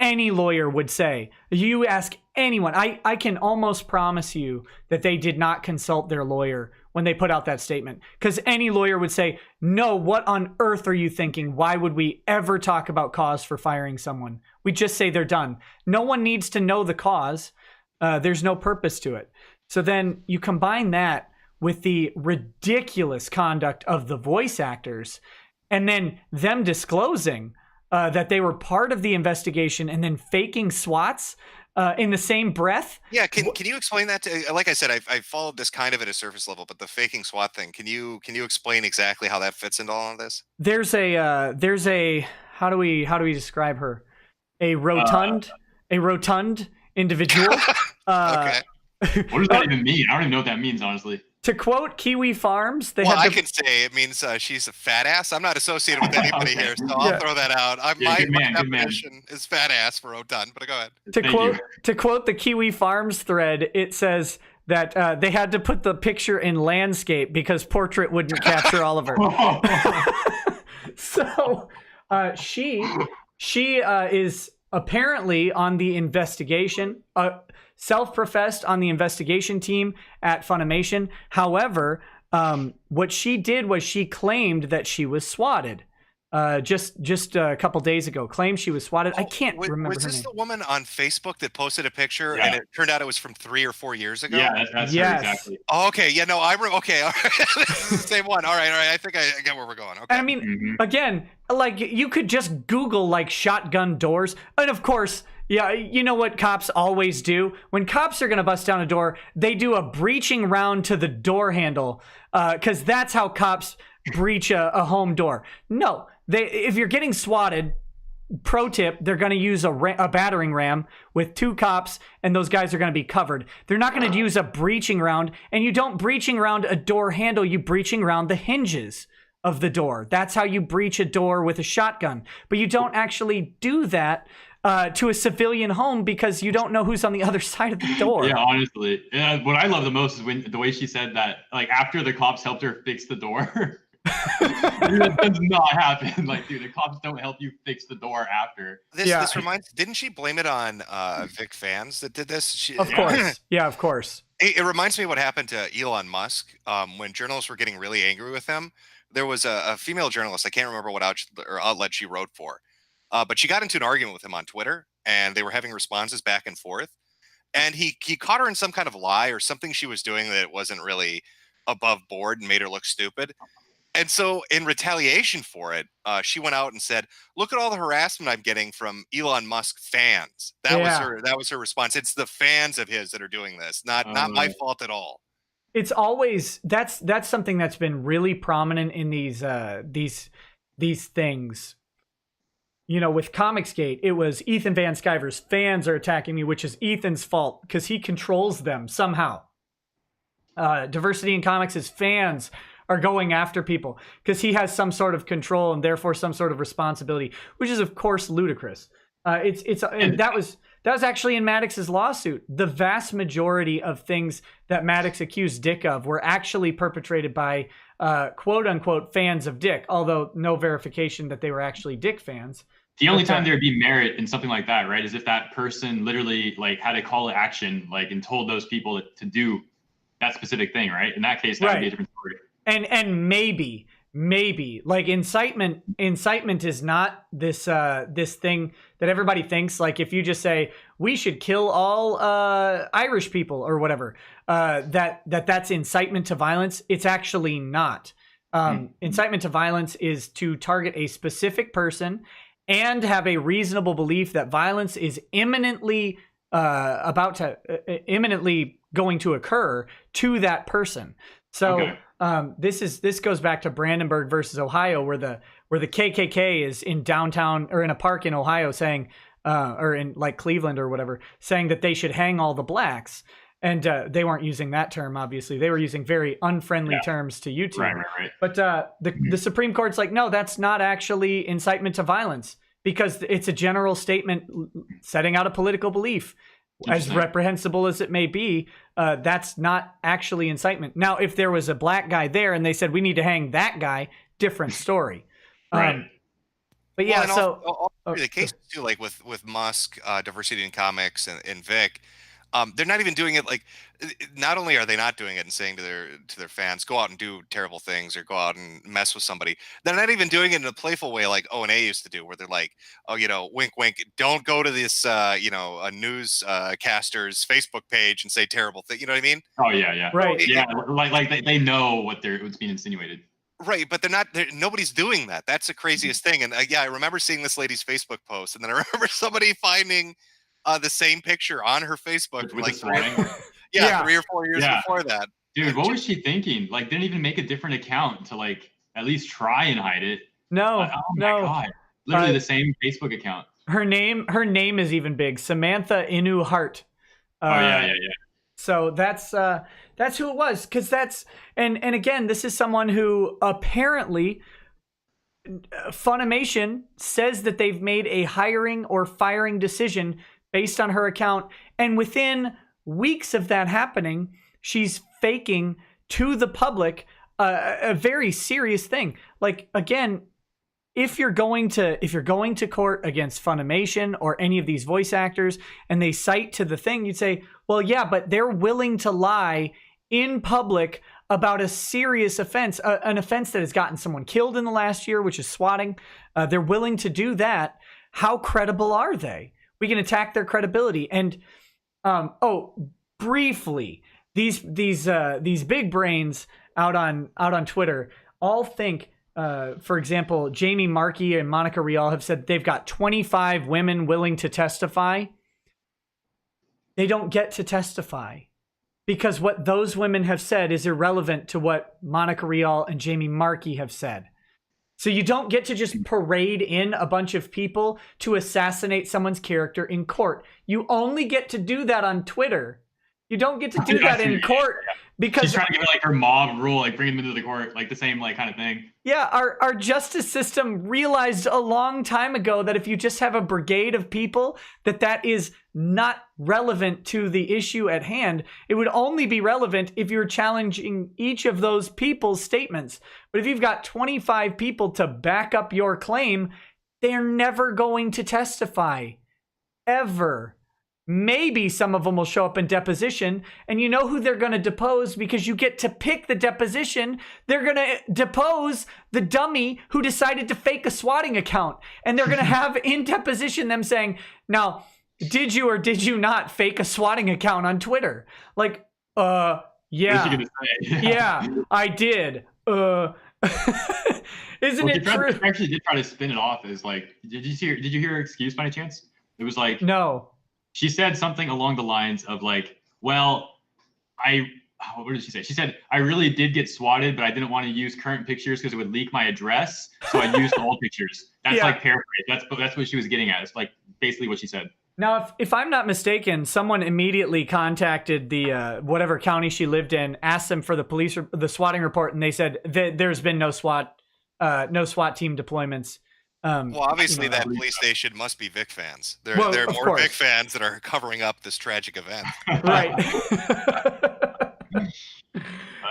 any lawyer would say, you ask anyone, I can almost promise you that they did not consult their lawyer when they put out that statement. Because any lawyer would say, no, what on earth are you thinking? Why would we ever talk about cause for firing someone? We just say they're done. No one needs to know the cause. There's no purpose to it. So then you combine that with the ridiculous conduct of the voice actors, and then them disclosing that they were part of the investigation and then faking swats in the same breath. Yeah, can you explain that to? Like I said, I followed this kind of at a surface level, but the faking SWAT thing. Can you explain exactly how that fits into all of this? There's a how do we describe her? A rotund individual. Okay. What does that even mean? I don't even know what that means, honestly. To quote Kiwi Farms, I can say it means she's a fat ass. I'm not associated with anybody here, so I'll throw that out. My definition is fat ass for rotund, but go ahead. To quote the Kiwi Farms thread, it says that they had to put the picture in landscape because portrait wouldn't capture all of her. So she is apparently on the investigation. Self-professed on the investigation team at Funimation. However, what she did was she claimed that she was swatted. Just a couple days ago, claimed she was swatted. I can't remember her name. Was this the woman on Facebook that posted a picture and it turned out it was from 3 or 4 years ago? Yeah, that's her exactly. Oh, okay. Yeah, no, okay. All right. This is the same one. All right. I think I get where we're going. Okay. I mean, again, like you could just Google like shotgun doors, and of course. Yeah, you know what cops always do? When cops are going to bust down a door, they do a breaching round to the door handle because that's how cops breach a home door. No, if you're getting swatted, pro tip, they're going to use a battering ram with 2 cops, and those guys are going to be covered. They're not going to use a breaching round, and you don't breaching round a door handle, you breaching round the hinges of the door. That's how you breach a door with a shotgun. But you don't actually do that to a civilian home because you don't know who's on the other side of the door. Yeah, honestly. What I love the most is the way she said that, like, after the cops helped her fix the door. That does not happen. Like, dude, the cops don't help you fix the door after. This reminds, didn't she blame it on Vic fans that did this? Of course. Yeah, of course. It reminds me of what happened to Elon Musk when journalists were getting really angry with him. There was a female journalist, I can't remember what outlet she wrote for. But she got into an argument with him on Twitter, and they were having responses back and forth. And he caught her in some kind of lie or something she was doing that wasn't really above board and made her look stupid. And so in retaliation for it, she went out and said, look at all the harassment I'm getting from Elon Musk fans. That was her response. It's the fans of his that are doing this, not my fault at all. It's always that's something that's been really prominent in these things. You know, with ComicsGate, it was Ethan Van Sciver's fans are attacking me, which is Ethan's fault because he controls them somehow. Diversity in Comics, his fans are going after people because he has some sort of control and therefore some sort of responsibility, which is of course ludicrous. And that was actually in Maddox's lawsuit. The vast majority of things that Maddox accused Dick of were actually perpetrated by quote unquote fans of Dick, although no verification that they were actually Dick fans. The only time there'd be merit in something like that, right, is if that person literally like had a call to action, like, and told those people to do that specific thing, right? In that case, that would be a different story. And maybe maybe. Like incitement is not this this thing that everybody thinks. Like if you just say we should kill all Irish people or whatever, that's incitement to violence. It's actually not. Incitement to violence is to target a specific person and have a reasonable belief that violence is imminently imminently going to occur to that person. So this goes back to Brandenburg versus Ohio, where the KKK is in downtown or in a park in Ohio saying, or in like Cleveland or whatever, saying that they should hang all the blacks. And they weren't using that term, obviously. They were using very unfriendly terms to YouTube. Right. But the Supreme Court's like, no, that's not actually incitement to violence, because it's a general statement setting out a political belief. As reprehensible as it may be, that's not actually incitement. Now, if there was a black guy there and they said, we need to hang that guy, different story. Right. But yeah, also the cases too, like with Musk, Diversity in Comics, and Vic, they're not even doing it. Like, not only are they not doing it and saying to their fans, go out and do terrible things or go out and mess with somebody, they're not even doing it in a playful way like O&A used to do, where they're like, oh, wink, wink, don't go to this, a newscaster's Facebook page and say terrible things. You know what I mean? Oh yeah. Right. Yeah, like they know what's being insinuated. Right, but nobody's doing that. That's the craziest thing. And I remember seeing this lady's Facebook post, and then I remember somebody finding the same picture on her Facebook With like the sweating? 3 or 4 years before that. Dude, what was she thinking? Like, didn't even make a different account to like at least try and hide it. No, oh my God. Literally the same Facebook account. Her name is even big, Samantha Inu Hart. Yeah. So that's who it was, because and again, this is someone who apparently Funimation says that they've made a hiring or firing decision based on her account, and within weeks of that happening, she's faking to the public a very serious thing. Like, again, if you're going to court against Funimation or any of these voice actors and they cite to the thing, you'd say, well, yeah, but they're willing to lie in public about a serious offense, an offense that has gotten someone killed in the last year, which is swatting. They're willing to do that. How credible are they? We can attack their credibility. And briefly, these big brains out on Twitter all think, for example, Jamie Markey and Monica Rial have said they've got 25 women willing to testify. They don't get to testify because what those women have said is irrelevant to what Monica Rial and Jamie Markey have said. So you don't get to just parade in a bunch of people to assassinate someone's character in court. You only get to do that on Twitter. You don't get to do that in court because she's trying to give it like her mob rule, like bring them into the court, like the same like kind of thing. Yeah, our justice system realized a long time ago that if you just have a brigade of people, that is not relevant to the issue at hand. It would only be relevant if you're challenging each of those people's statements. But if you've got 25 people to back up your claim, they're never going to testify. Ever. Maybe some of them will show up in deposition, and you know who they're going to depose because you get to pick the deposition. They're going to depose the dummy who decided to fake a swatting account, and they're going to have in deposition them saying, now, did you or did you not fake a swatting account on Twitter? Like, yeah, yeah, I did. Isn't it true? She actually did try to spin it off as like, did you hear her excuse by any chance? It was like, no. She said something along the lines of like, well, what did she say? She said, I really did get swatted, but I didn't want to use current pictures because it would leak my address. So I used old pictures. That's like paraphrase. That's what she was getting at. It's like basically what she said. Now, if I'm not mistaken, someone immediately contacted the whatever county she lived in, asked them for the swatting report, and they said there's been no SWAT team deployments. Well, obviously that police station must be Vic fans. There are more Vic fans that are covering up this tragic event. Right.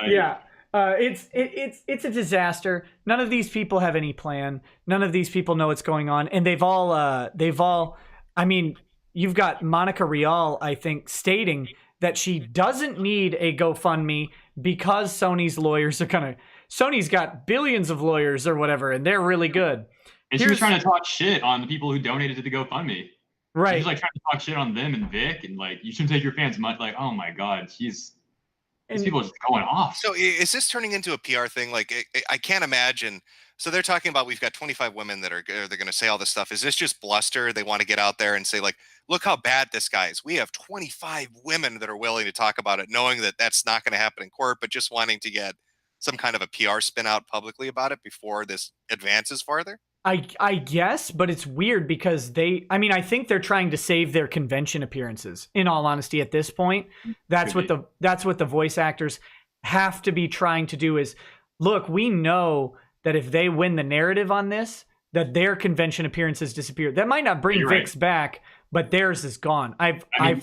Yeah. It's a disaster. None of these people have any plan. None of these people know what's going on, and they've all. I mean, you've got Monica Rial, I think, stating that she doesn't need a GoFundMe because Sony's lawyers are gonna Sony's got billions of lawyers or whatever, and they're really good. And she was trying to talk shit on the people who donated to the GoFundMe. Right. She's like trying to talk shit on them and Vic, and like, you shouldn't take your fans much. Like, oh my god, these people are just going off. So is this turning into a PR thing? Like, I can't imagine. So they're talking about we've got 25 women that are they're going to say all this stuff. Is this just bluster? They want to get out there and say like, look how bad this guy is. We have 25 women that are willing to talk about it, knowing that that's not going to happen in court, but just wanting to get some kind of a PR spin out publicly about it before this advances farther. I guess, but it's weird because I think they're trying to save their convention appearances. In all honesty, at this point, that's what the voice actors have to be trying to do is, look, we know that if they win the narrative on this, that their convention appearances disappear. That might not bring Vic's back, but theirs is gone.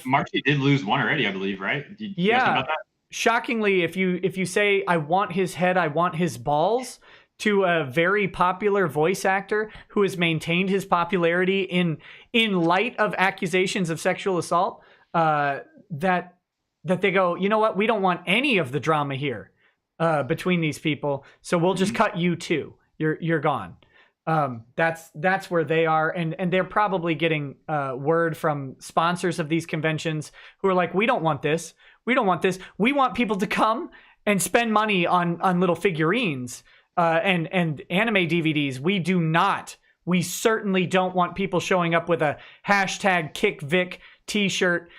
Marty did lose one already, I believe, right? Did you guys know about that? Shockingly, if you say I want his head, I want his balls, to a very popular voice actor who has maintained his popularity in light of accusations of sexual assault, that they go, you know what, we don't want any of the drama here between these people, so we'll just cut you too. You're gone. That's where they are, and they're probably getting word from sponsors of these conventions who are like, we don't want this. We don't want this. We want people to come and spend money on little figurines. And anime DVDs. We certainly don't want people showing up with a hashtag KickVic t-shirt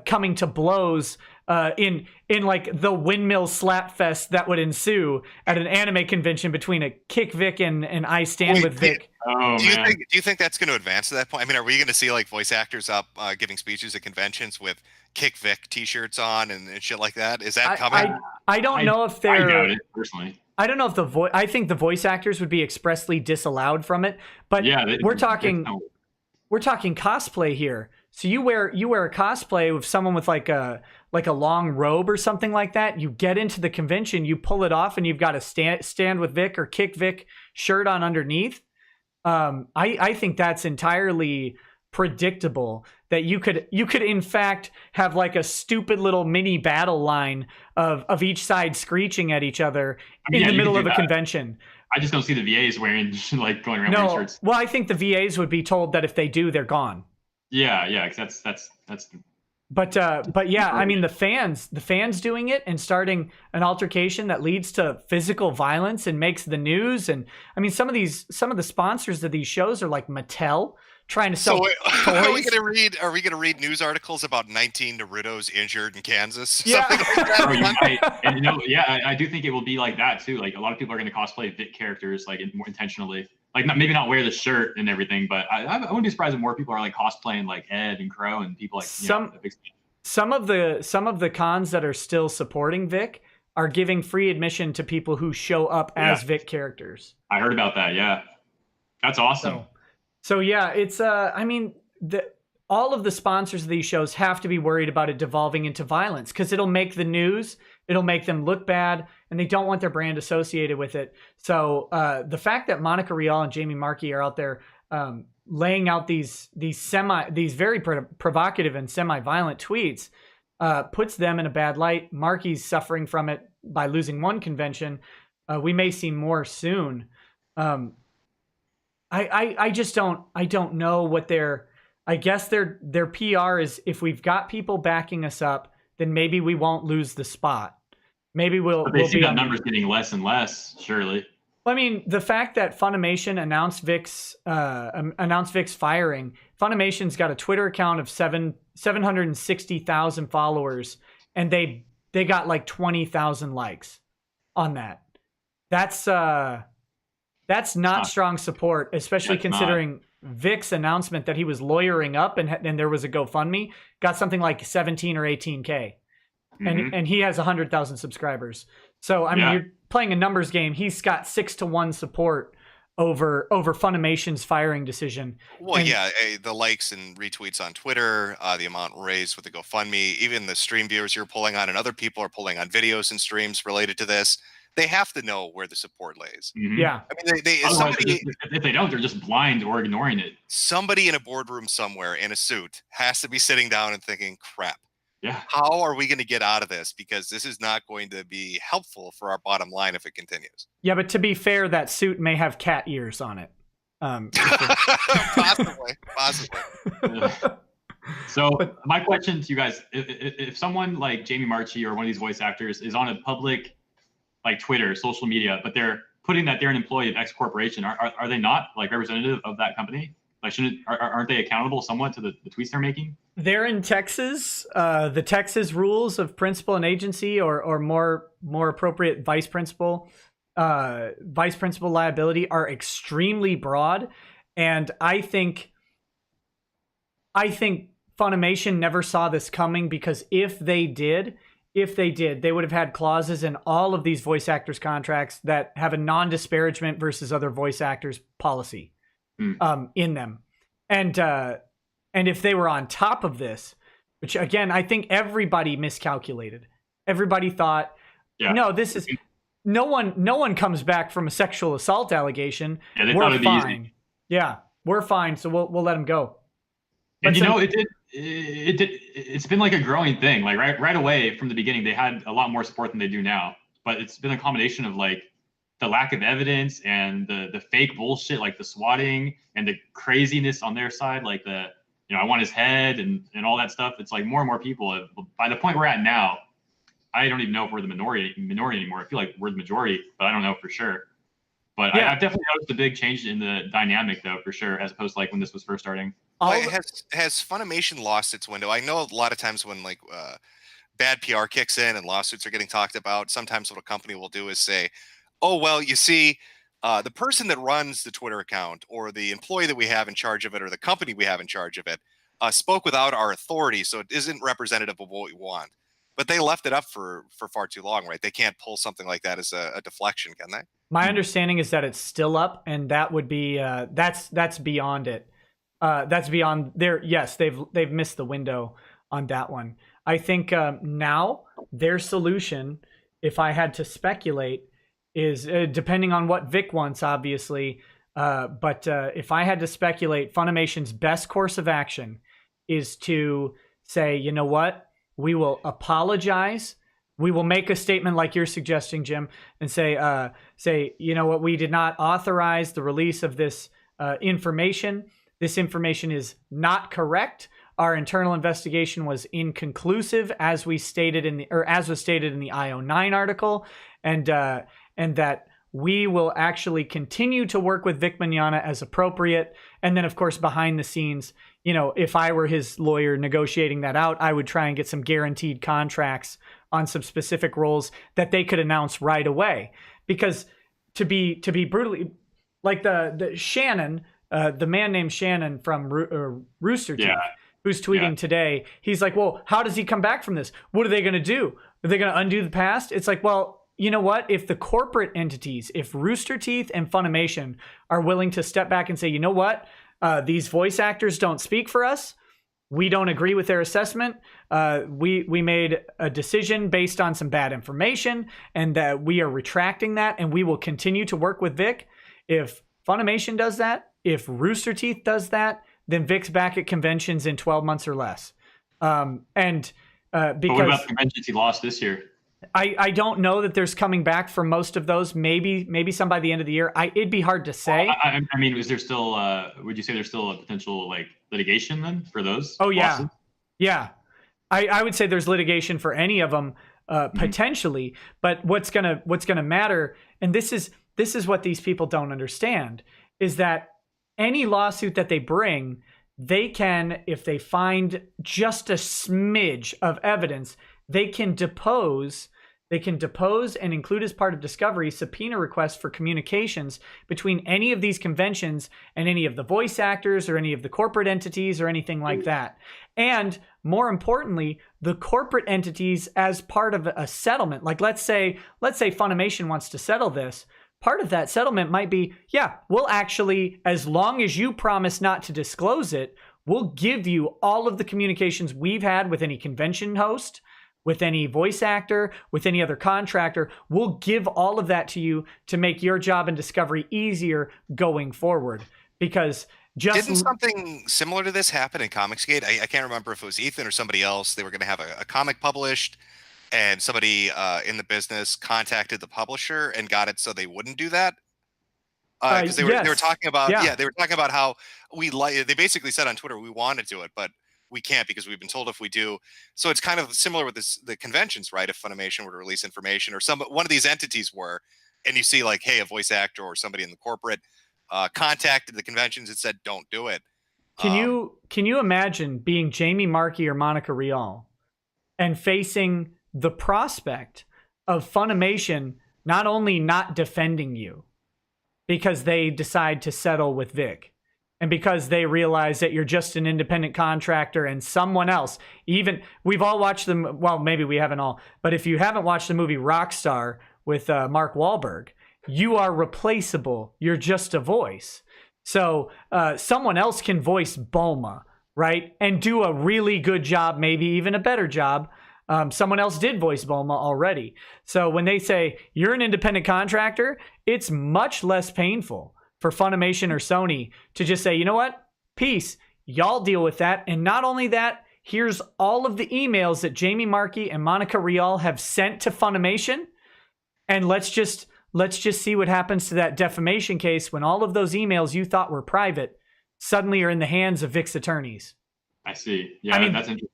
coming to blows in like the windmill slap fest that would ensue at an anime convention between a KickVic and I Stand with Vic. Do you think that's going to advance to that point? I mean, are we going to see like voice actors up giving speeches at conventions with KickVic t-shirts on and shit like that? Is that coming? I don't know if they're... I doubt it, personally. I don't know if I think the voice actors would be expressly disallowed from it, but we're talking cosplay here. So you wear a cosplay with someone with like a long robe or something like that. You get into the convention, you pull it off, and you've got a stand with Vic or KickVic shirt on underneath. I think that's entirely predictable that you could in fact have like a stupid little mini battle line of each side screeching at each other in the middle of a convention. I just don't see the VAs wearing like going around wearing shirts. Well, I think the VAs would be told that if they do, they're gone. Yeah, because that's. But yeah, I mean the fans doing it and starting an altercation that leads to physical violence and makes the news. And I mean some of the sponsors of these shows are like Mattel, trying to sell toys. Are we gonna read news articles about 19 Naruto's injured in Kansas? Yeah. Something like that? And I do think it will be like that too. Like a lot of people are going to cosplay Vic characters like more intentionally. Like maybe not wear the shirt and everything, but I wouldn't be surprised if more people are like cosplaying like Ed and Crow and people like some of the cons that are still supporting Vic are giving free admission to people who show up as Vic characters. I heard about that. Yeah, that's awesome. So yeah, it's I mean all of the sponsors of these shows have to be worried about it devolving into violence because it'll make the news, it'll make them look bad, and they don't want their brand associated with it. So the fact that Monica Rial and Jamie Marchi are out there laying out these very provocative and semi-violent tweets puts them in a bad light. Marchi's suffering from it by losing one convention. We may see more soon. I just don't know what I guess their PR is. If we've got people backing us up, then maybe we won't lose the spot. Maybe we'll see that numbers getting less and less, surely. I mean, the fact that Funimation announced Vic's firing. Funnimation's got a Twitter account of 760,000 followers, and they got like 20,000 likes on that. That's not strong support, especially considering Vic's announcement that he was lawyering up and there was a GoFundMe got something like 17 or 18K. And he has 100,000 subscribers. So I mean, you're playing a numbers game. He's got 6-1 support over Funimation's firing decision. Well, the likes and retweets on Twitter, the amount raised with the GoFundMe, even the stream viewers you're pulling on, and other people are pulling on videos and streams related to this. They have to know where the support lays. Yeah, I mean, if they don't, they're just blind or ignoring it. Somebody in a boardroom somewhere in a suit has to be sitting down and thinking, "Crap, Yeah. How are we going to get out of this? Because this is not going to be helpful for our bottom line if it continues. Yeah, but to be fair, that suit may have cat ears on it. Possibly. So my question to you guys, if someone like Jamie Marchi or one of these voice actors is on a public, like Twitter, social media, but they're putting that they're an employee of X corporation, are they not like representative of that company? Like, aren't they accountable somewhat to the tweets they're making? They're in Texas. The Texas rules of principal and agency, or more appropriate, vice principal liability are extremely broad, and I think Funimation never saw this coming, because if they did, they would have had clauses in all of these voice actors' contracts that have a non-disparagement versus other voice actors policy in them. And if they were on top of this, which again, I think everybody miscalculated. Everybody thought, no, this is no one comes back from a sexual assault allegation. Yeah, we're fine. Yeah, we're fine. So we'll let them go. And it's been like a growing thing. Like right away from the beginning, they had a lot more support than they do now. But it's been a combination of like the lack of evidence and the fake bullshit, like the swatting and the craziness on their side, like I want his head and all that stuff. It's like more and more people. By the point we're at now, I don't even know if we're the minority anymore. I feel like we're the majority, but I don't know for sure. But yeah. I've definitely noticed a big change in the dynamic, though, for sure, as opposed to like when this was first starting. Has Funimation lost its window? I know a lot of times when like bad PR kicks in and lawsuits are getting talked about, sometimes what a company will do is say, oh, well, you see, the person that runs the Twitter account or the employee that we have in charge of it or the company we have in charge of it spoke without our authority, so it isn't representative of what we want. But they left it up for far too long, right? They can't pull something like that as a deflection, can they? My understanding is that it's still up, and that would be that's beyond it. That's beyond their. Yes, they've missed the window on that one. I think now their solution, if I had to speculate, is depending on what Vic wants, obviously. But if I had to speculate, Funimation's best course of action is to say, you know what, we will apologize. We will make a statement like you're suggesting, Jim, and say, you know what, we did not authorize the release of this information. This information is not correct. Our internal investigation was inconclusive, as was stated in the IO9 article, and that we will actually continue to work with Vic Mignogna as appropriate. And then, of course, behind the scenes, if I were his lawyer negotiating that out, I would try and get some guaranteed contracts on some specific roles that they could announce right away. Because to be brutally, like the Shannon, the man named Shannon from Rooster Teeth, who's tweeting today, he's like, well, how does he come back from this? What are they going to do? Are they going to undo the past? It's like, well, you know what? If the corporate entities, if Rooster Teeth and Funimation are willing to step back and say, you know what? These voice actors don't speak for us. We don't agree with their assessment. We made a decision based on some bad information, and that we are retracting that, and we will continue to work with Vic. If Funimation does that, if Rooster Teeth does that, then Vic's back at conventions in 12 months or less. Because what about the conventions he lost this year? I don't know that there's coming back for most of those. Maybe some by the end of the year. It'd be hard to say. Well, I mean, is there still? Would you say there's still a potential like litigation then for those? Oh yeah, losses? Yeah. I would say there's litigation for any of them potentially. But what's gonna matter, and this is what these people don't understand, is that any lawsuit that they bring, they can, if they find just a smidge of evidence, they can depose and include as part of discovery subpoena requests for communications between any of these conventions and any of the voice actors or any of the corporate entities or anything like that. And more importantly, the corporate entities as part of a settlement. Like let's say Funimation wants to settle this. Part of that settlement might be, yeah, we'll actually, as long as you promise not to disclose it, we'll give you all of the communications we've had with any convention host, with any voice actor, with any other contractor. We'll give all of that to you to make your job in discovery easier going forward. Because Didn't something similar to this happen in ComicsGate? I can't remember if it was Ethan or somebody else. They were going to have a comic published, and somebody in the business contacted the publisher and got it so they wouldn't do that. Because they were talking about they were talking about how they basically said on Twitter we want to do it, but we can't because we've been told if we do. So it's kind of similar with the conventions, right? If Funimation were to release information or one of these entities were, and you see like, hey, a voice actor or somebody in the corporate contacted the conventions and said, don't do it. Can you imagine being Jamie Marchi or Monica Rial and facing the prospect of Funimation not only not defending you because they decide to settle with Vic, and because they realize that you're just an independent contractor and someone else, we've all watched them. Well, maybe we haven't all, but if you haven't watched the movie Rockstar with Mark Wahlberg, you are replaceable. You're just a voice. So someone else can voice Bulma, right? And do a really good job, maybe even a better job. Someone else did voice Bulma already. So when they say you're an independent contractor, it's much less painful for Funimation or Sony to just say, you know what? Peace. Y'all deal with that. And not only that, here's all of the emails that Jamie Marchi and Monica Rial have sent to Funimation. And let's just see what happens to that defamation case when all of those emails you thought were private suddenly are in the hands of Vic's attorneys. I see. Yeah, I mean, that's interesting.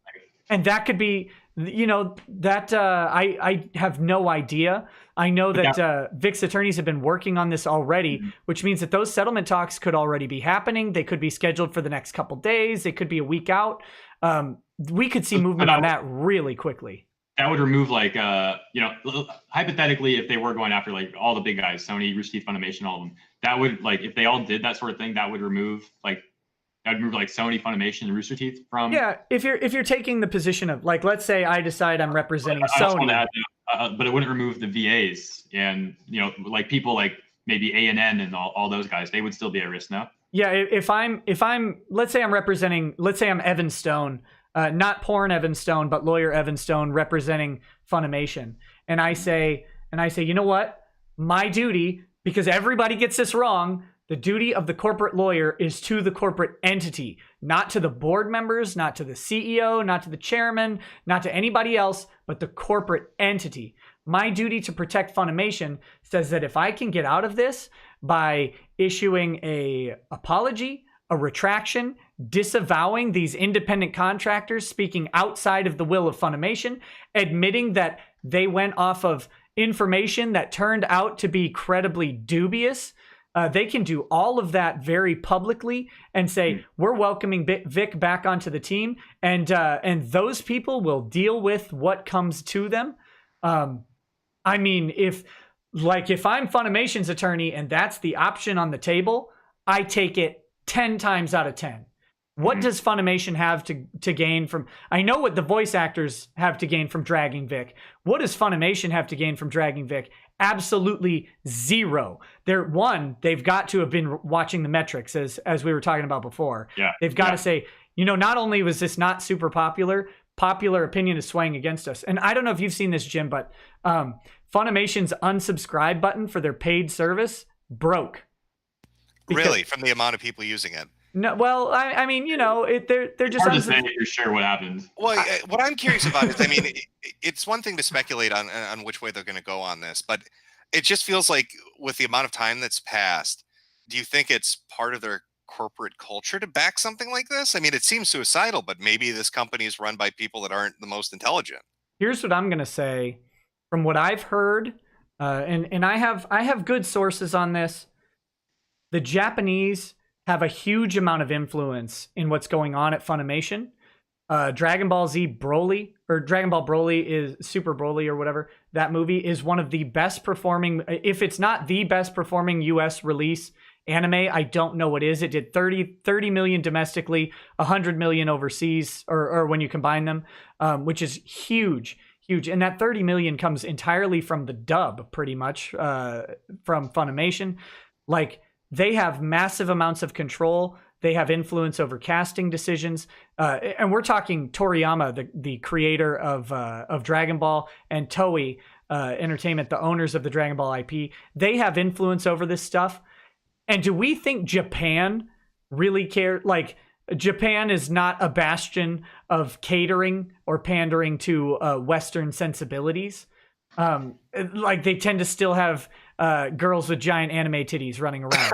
And that could be, that I have no idea. I know that Vic's attorneys have been working on this already, which means that those settlement talks could already be happening. They could be scheduled for the next couple days. They could be a week out. We could see movement on that really quickly. That would remove, like, hypothetically, if they were going after like all the big guys, Sony, Rooster Teeth, Funimation, all of them, that would, like, if they all did that sort of thing, that would remove like Sony, Funimation, and Rooster Teeth from. Yeah, if you're taking the position of, like, let's say I decide I'm representing Sony, but it wouldn't remove the VAs and like people like maybe A&N and all those guys, they would still be at risk now. Yeah, if I'm let's say I'm Evan Stone. Not porn Evan Stone, but lawyer Evan Stone representing Funimation. And I say, you know what? My duty, because everybody gets this wrong, the duty of the corporate lawyer is to the corporate entity, not to the board members, not to the CEO, not to the chairman, not to anybody else, but the corporate entity. My duty to protect Funimation says that if I can get out of this by issuing an apology, a retraction, disavowing these independent contractors speaking outside of the will of Funimation, admitting that they went off of information that turned out to be credibly dubious, they can do all of that very publicly and say, we're welcoming Vic back onto the team, and those people will deal with what comes to them. I mean, if I'm Funimation's attorney and that's the option on the table, I take it 10 times out of 10. What does Funimation have to gain from... I know what the voice actors have to gain from dragging Vic. What does Funimation have to gain from dragging Vic? Absolutely zero. They've got to have been watching the metrics, as we were talking about before. Yeah. They've got to say, not only was this not super popular opinion is swaying against us. And I don't know if you've seen this, Jim, but Funimation's unsubscribe button for their paid service broke. Really? From the amount of people using it? No, well, I mean, they're just hard to say for sure what happens. Well, what I'm curious about is, I mean, it's one thing to speculate on which way they're going to go on this, but it just feels like with the amount of time that's passed, do you think it's part of their corporate culture to back something like this? I mean, it seems suicidal, but maybe this company is run by people that aren't the most intelligent. Here's what I'm going to say. From what I've heard, and I have good sources on this, the Japanese have a huge amount of influence in what's going on at Funimation. Dragon Ball Z Broly, or Dragon Ball Broly is Super Broly or whatever, that movie is one of the best performing, if it's not the best performing US release anime, I don't know what is. It did 30 million domestically, 100 million overseas, or when you combine them, which is huge. And that 30 million comes entirely from the dub, pretty much, from Funimation. Like, they have massive amounts of control. They have influence over casting decisions. And we're talking Toriyama, the creator of Dragon Ball, and Toei Entertainment, the owners of the Dragon Ball IP. They have influence over this stuff. And do we think Japan really care. Like, Japan is not a bastion of catering or pandering to Western sensibilities. Like, they tend to still have girls with giant anime titties running around,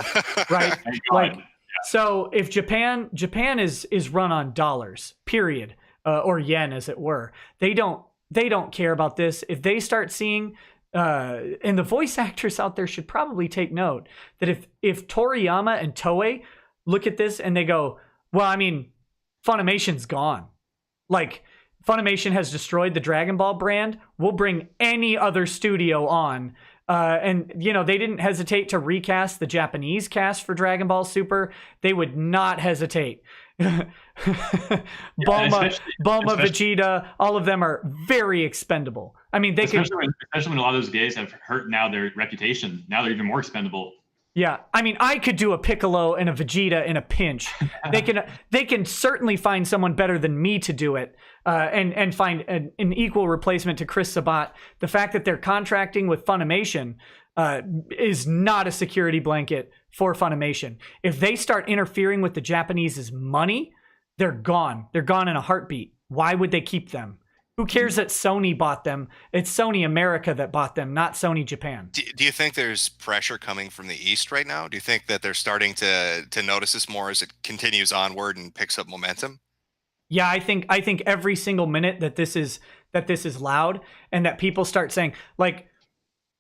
right? Like, so if Japan is run on dollars, period, or yen, as it were, they don't care about this. If they start seeing, and the voice actors out there should probably take note that if Toriyama and Toei look at this and they go, well, I mean, Funimation's gone. Like, Funimation has destroyed the Dragon Ball brand. We'll bring any other studio on. And, you know, they didn't hesitate to recast the Japanese cast for Dragon Ball Super. They would not hesitate. Bulma, Vegeta, all of them are very expendable. I mean, especially when a lot of those gays have hurt now their reputation. Now they're even more expendable. Yeah, I mean, I could do a Piccolo and a Vegeta in a pinch. They can certainly find someone better than me to do it, and find an equal replacement to Chris Sabat. The fact that they're contracting with Funimation is not a security blanket for Funimation. If they start interfering with the Japanese's money, they're gone. They're gone in a heartbeat. Why would they keep them? Who cares that Sony bought them? It's Sony America that bought them, not Sony Japan. Do you think there's pressure coming from the East right now? Do you think that they're starting to notice this more as it continues onward and picks up momentum? Yeah, I think every single minute that this is loud and that people start saying, like,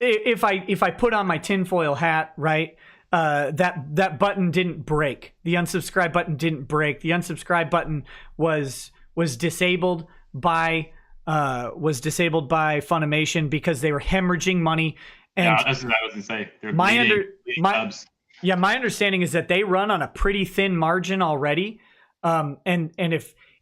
if I put on my tinfoil hat, right, that button didn't break. The unsubscribe button didn't break. The unsubscribe button was disabled by Funimation because they were hemorrhaging money. And yeah, that's what I was gonna say. My understanding is that they run on a pretty thin margin already. And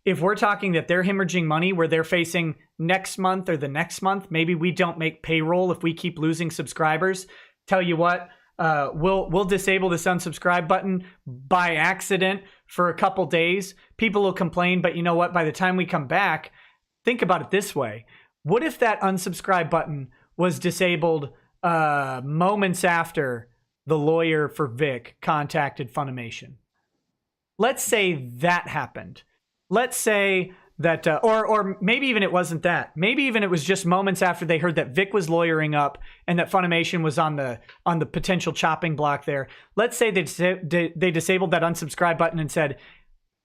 if we're talking that they're hemorrhaging money where they're facing next month or the next month, maybe we don't make payroll if we keep losing subscribers. Tell you what, we'll disable this unsubscribe button by accident for a couple days. People will complain, but you know what? By the time we come back, think about it this way. What if that unsubscribe button was disabled moments after the lawyer for Vic contacted Funimation? Let's say that happened. Let's say that, or maybe even it wasn't that. Maybe even it was just moments after they heard that Vic was lawyering up and that Funimation was on the potential chopping block there. Let's say they disabled that unsubscribe button and said,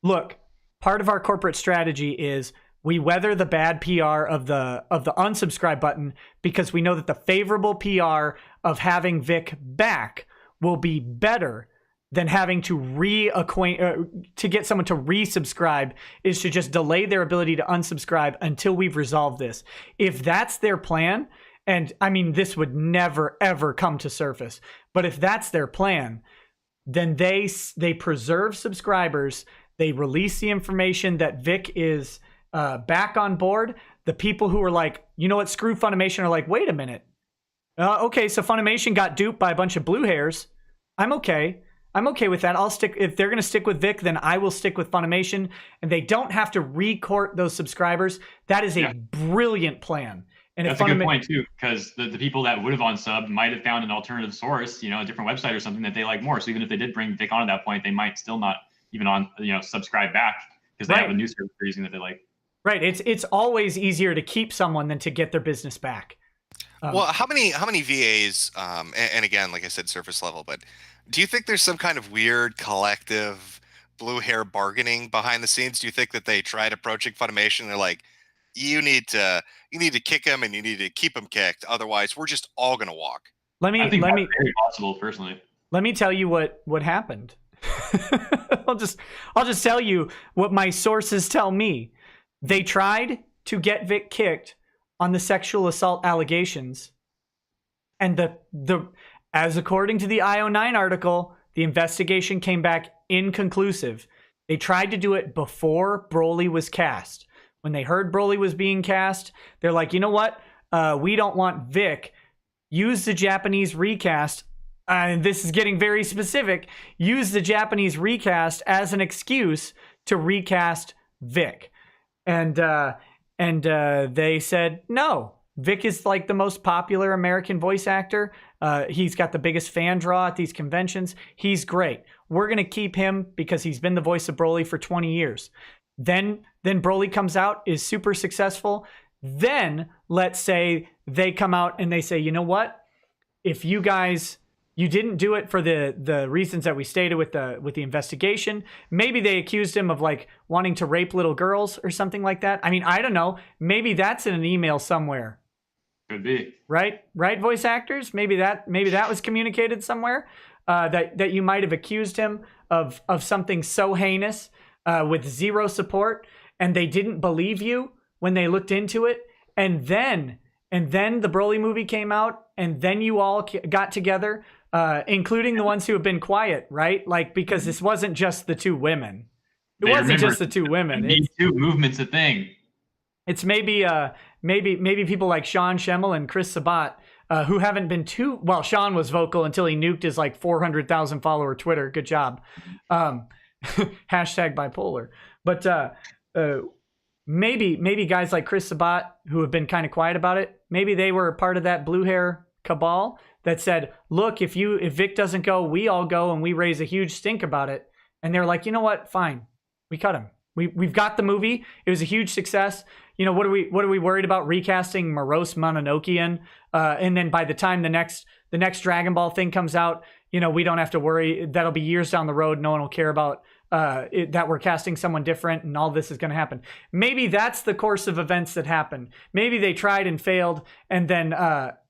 look, part of our corporate strategy is we weather the bad PR of the unsubscribe button because we know that the favorable PR of having Vic back will be better than having to to get someone to resubscribe is to just delay their ability to unsubscribe until we've resolved this. If that's their plan, and I mean, this would never, ever come to surface, but if that's their plan, then they preserve subscribers. They release the information that Vic is back on board. The people who are like, you know what, screw Funimation are like, wait a minute. Okay, so Funimation got duped by a bunch of blue hairs. I'm okay with that. I'll stick. If they're going to stick with Vic, then I will stick with Funimation, and they don't have to recourt those subscribers. That is a brilliant plan. And that's a good point too, because the people that would have unsubbed might have found an alternative source, a different website or something that they like more. So even if they did bring Vic on at that point, they might still not even subscribe back because they have a new service they're using that they like. Right. It's always easier to keep someone than to get their business back. Well, how many VAs? And again, like I said, surface level, but do you think there's some kind of weird collective blue hair bargaining behind the scenes? Do you think that they tried approaching Funimation? They're like, you need to kick him and you need to keep him kicked. Otherwise, we're just all going to walk. I think that's very possible, personally. Let me tell you what happened. I'll just tell you what my sources tell me. They tried to get Vic kicked on the sexual assault allegations, and as according to the IO9 article, the investigation came back inconclusive. They tried to do it before Broly was cast. When they heard Broly was being cast, they're like, you know what? We don't want Vic. Use the Japanese recast. And this is getting very specific. Use the Japanese recast as an excuse to recast Vic. And they said, no, Vic is like the most popular American voice actor. He's got the biggest fan draw at these conventions. He's great. We're going to keep him because he's been the voice of Broly for 20 years. Then Broly comes out, is super successful. Then let's say they come out and they say, you know what? If you guys, you didn't do it for the reasons that we stated with the investigation. Maybe they accused him of like wanting to rape little girls or something like that. I mean, I don't know. Maybe that's in an email somewhere. Could be. Right, voice actors. Maybe that was communicated somewhere. That you might have accused him of something so heinous with zero support, and they didn't believe you when they looked into it, and then the Broly movie came out, and then you all got together, including the ones who have been quiet, right? Like, because this wasn't just the two women. It wasn't just the two women. Me Too movement's a thing. It's maybe people like Sean Schemmel and Chris Sabat, who haven't been too well. Sean was vocal until he nuked his like 400,000 follower Twitter. Good job. Hashtag bipolar. But maybe guys like Chris Sabat, who have been kind of quiet about it, maybe they were part of that blue hair cabal that said, look, if Vic doesn't go, we all go, and we raise a huge stink about it. And they're like, you know what? Fine. We cut him. We've got the movie. It was a huge success. You know, what are we worried about recasting Morose Mononokean? And then by the time the next Dragon Ball thing comes out, you know, we don't have to worry. That'll be years down the road. No one will care about that we're casting someone different, and all this is going to happen. Maybe that's the course of events that happened. Maybe they tried and failed, and then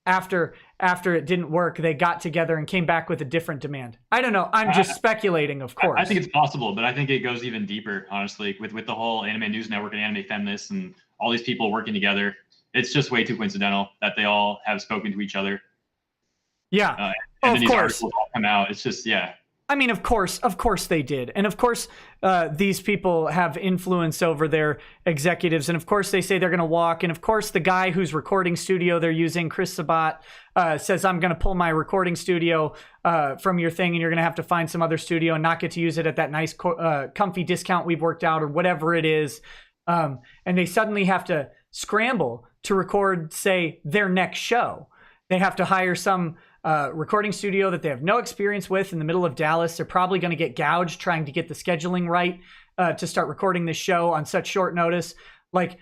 after it didn't work, they got together and came back with a different demand. I don't know. I'm just speculating, of course. I think it's possible, but I think it goes even deeper, honestly, with the whole Anime News Network and Anime Feminists and all these people working together. It's just way too coincidental that they all have spoken to each other. Yeah, and then of these course. articles all come out. It's just, yeah. I mean, of course they did. And of course, these people have influence over their executives. And of course, they say they're going to walk. And of course, the guy whose recording studio they're using, Chris Sabat, says, I'm going to pull my recording studio from your thing, and you're going to have to find some other studio and not get to use it at that nice, comfy discount we've worked out, or whatever it is. And they suddenly have to scramble to record, say, their next show. They have to hire some recording studio that they have no experience with in the middle of Dallas. They're probably going to get gouged trying to get the scheduling right to start recording this show on such short notice. Like,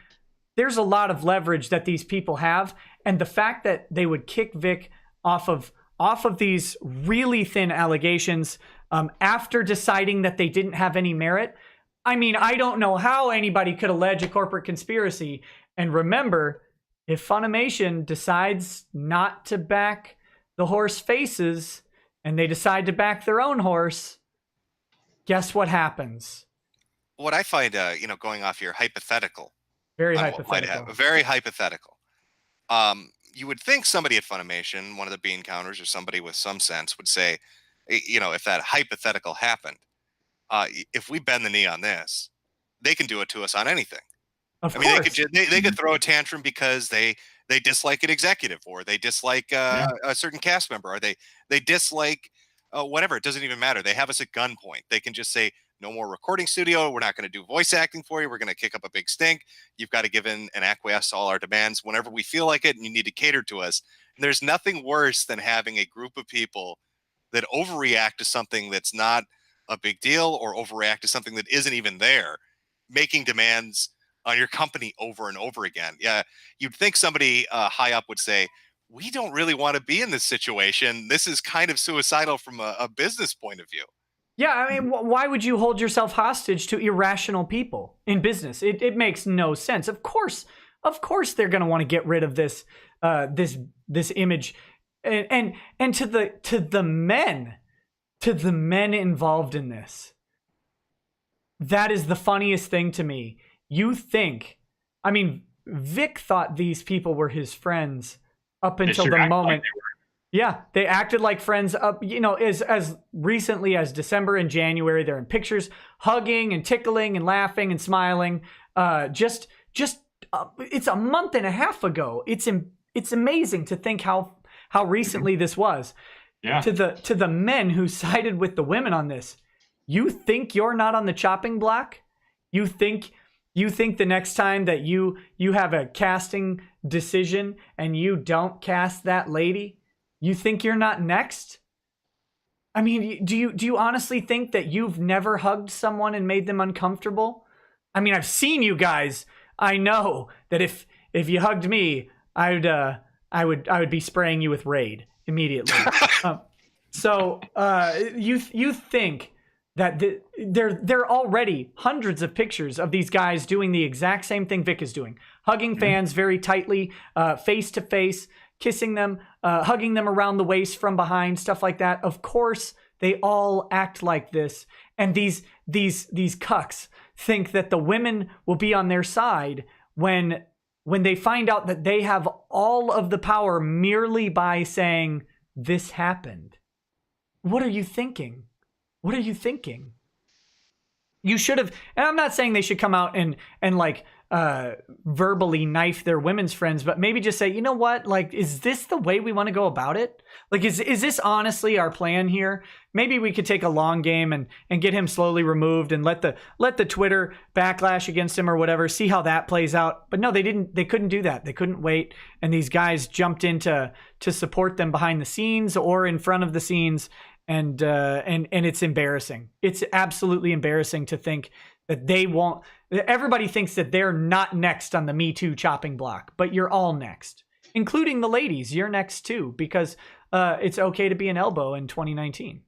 there's a lot of leverage that these people have, and the fact that they would kick Vic off of these really thin allegations after deciding that they didn't have any merit. I mean, I don't know how anybody could allege a corporate conspiracy. And remember, if Funimation decides not to back the horse faces, and they decide to back their own horse, guess what happens? What I find, going off your hypothetical, very hypothetical, very hypothetical. You would think somebody at Funimation, one of the bean counters or somebody with some sense, would say, if that hypothetical happened, if we bend the knee on this, they can do it to us on anything. Of course. They could throw a tantrum because they dislike an executive, or they dislike a certain cast member, or they dislike whatever. It doesn't even matter. They have us at gunpoint. They can just say, no more recording studio. We're not going to do voice acting for you. We're going to kick up a big stink. You've got to give in and acquiesce to all our demands whenever we feel like it, and you need to cater to us. And there's nothing worse than having a group of people that overreact to something that's not a big deal, or overreact to something that isn't even there, making demands on your company over and over again. Yeah, you'd think somebody high up would say, we don't really want to be in this situation. This is kind of suicidal from a business point of view. Yeah, I mean, why would you hold yourself hostage to irrational people in business? It makes no sense. Of course they're going to want to get rid of this this image, and to the men involved in this. That is the funniest thing to me. You think, I mean, Vic thought these people were his friends up until the moment. Yeah, they acted like friends up, as recently as December and January. They're in pictures, hugging and tickling and laughing and smiling. It's a month and a half ago. It's amazing to think how recently this was. Yeah. To the men who sided with the women on this. You think you're not on the chopping block? You think the next time that you have a casting decision and you don't cast that lady, You think you're not next? I mean, do you honestly think that you've never hugged someone and made them uncomfortable? I mean, I've seen you guys. I know that if you hugged me, I would be spraying you with Raid immediately. So you think that there are already hundreds of pictures of these guys doing the exact same thing Vic is doing, hugging fans very tightly, face to face, kissing them, hugging them around the waist from behind, stuff like that. Of course, they all act like this, and these cucks think that the women will be on their side when they find out that they have all of the power merely by saying this happened. What are you thinking? What are you thinking? You should have, and I'm not saying they should come out and like verbally knife their women's friends, but maybe just say, you know what, like, is this the way we want to go about it? Like, is this honestly our plan here? Maybe we could take a long game and get him slowly removed and let the Twitter backlash against him or whatever, see how that plays out. But no, they couldn't do that. They couldn't wait. And these guys jumped in to support them behind the scenes or in front of the scenes. And it's embarrassing. It's absolutely embarrassing to think that they won't. Everybody thinks that they're not next on the Me Too chopping block, but you're all next, including the ladies. You're next too, because it's okay to be an elbow in 2019.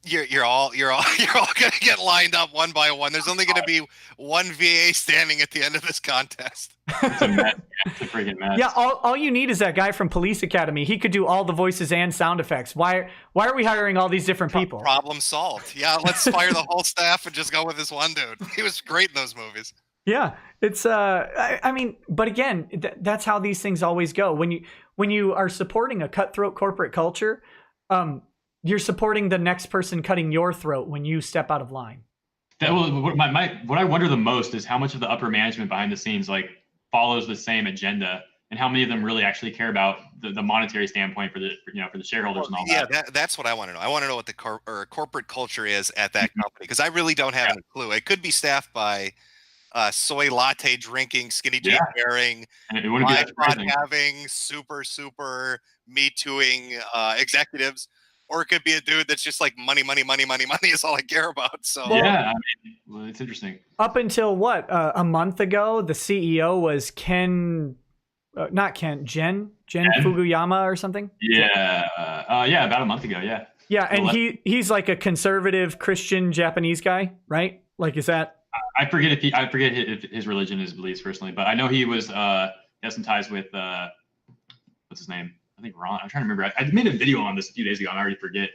You're all gonna get lined up one by one. There's only gonna be one VA standing at the end of this contest. It's a mess. It's a freaking mess. Yeah, all you need is that guy from Police Academy. He could do all the voices and sound effects. Why are we hiring all these different people? Problem solved. Yeah, let's fire the whole staff and just go with this one dude. He was great in those movies. Yeah, it's I mean, but again, that's how these things always go. When you are supporting a cutthroat corporate culture, you're supporting the next person cutting your throat when you step out of line. What I wonder the most is how much of the upper management behind the scenes like follows the same agenda, and how many of them really actually care about the monetary standpoint for the shareholders and all that. Yeah, that's what I want to know. I want to know what the corporate culture is at that company, because I really don't have any clue. It could be staffed by soy latte drinking, skinny jean wearing, having super me tooing executives. Or it could be a dude that's just like money is all I care about. So yeah, I mean, it's interesting. Up until a month ago, the CEO was Jen Fuguyama or something. Yeah, about a month ago. Yeah. Yeah, and he's like a conservative Christian Japanese guy, right? Like, is that? I forget if his religion, his beliefs personally, but I know he was has some ties with what's his name? I think Ron. I'm trying to remember. I made a video on this a few days ago. I already forget.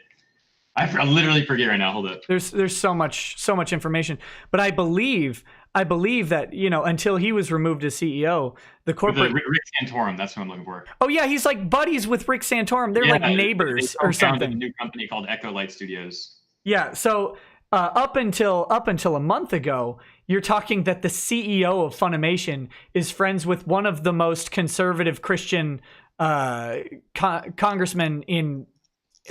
I literally forget right now. Hold up. There's so much information, but I believe that, until he was removed as CEO, the corporate Rick Santorum. That's what I'm looking for. Oh yeah, he's like buddies with Rick Santorum. They're like neighbors or something. A new company called Echo Light Studios. Yeah. So up until a month ago, you're talking that the CEO of Funimation is friends with one of the most conservative Christian congressman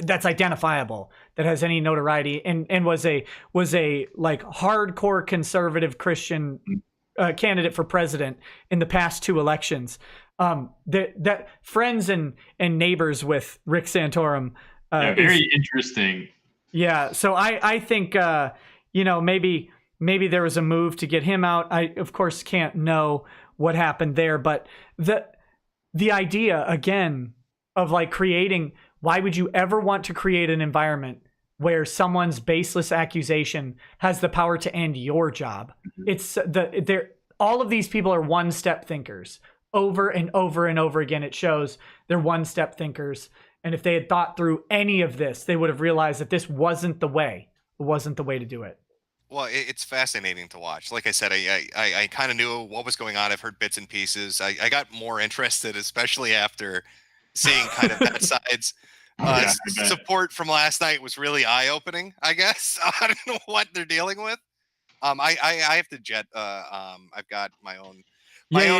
that's identifiable, that has any notoriety, and was a like hardcore conservative Christian candidate for president in the past 2 elections. That friends and neighbors with Rick Santorum. Very interesting. Yeah, so I think maybe there was a move to get him out. I of course can't know what happened there, but the idea, again, of like creating, why would you ever want to create an environment where someone's baseless accusation has the power to end your job? It's all of these people are one-step thinkers. Over and over and over again, it shows they're one-step thinkers. And if they had thought through any of this, they would have realized that this wasn't the way. It wasn't the way to do it. Well, it's fascinating to watch. Like I said, I kind of knew what was going on. I've heard bits and pieces. I got more interested, especially after seeing kind of that side's support from last night was really eye-opening, I guess. I don't know what they're dealing with. I have to jet. I've got my own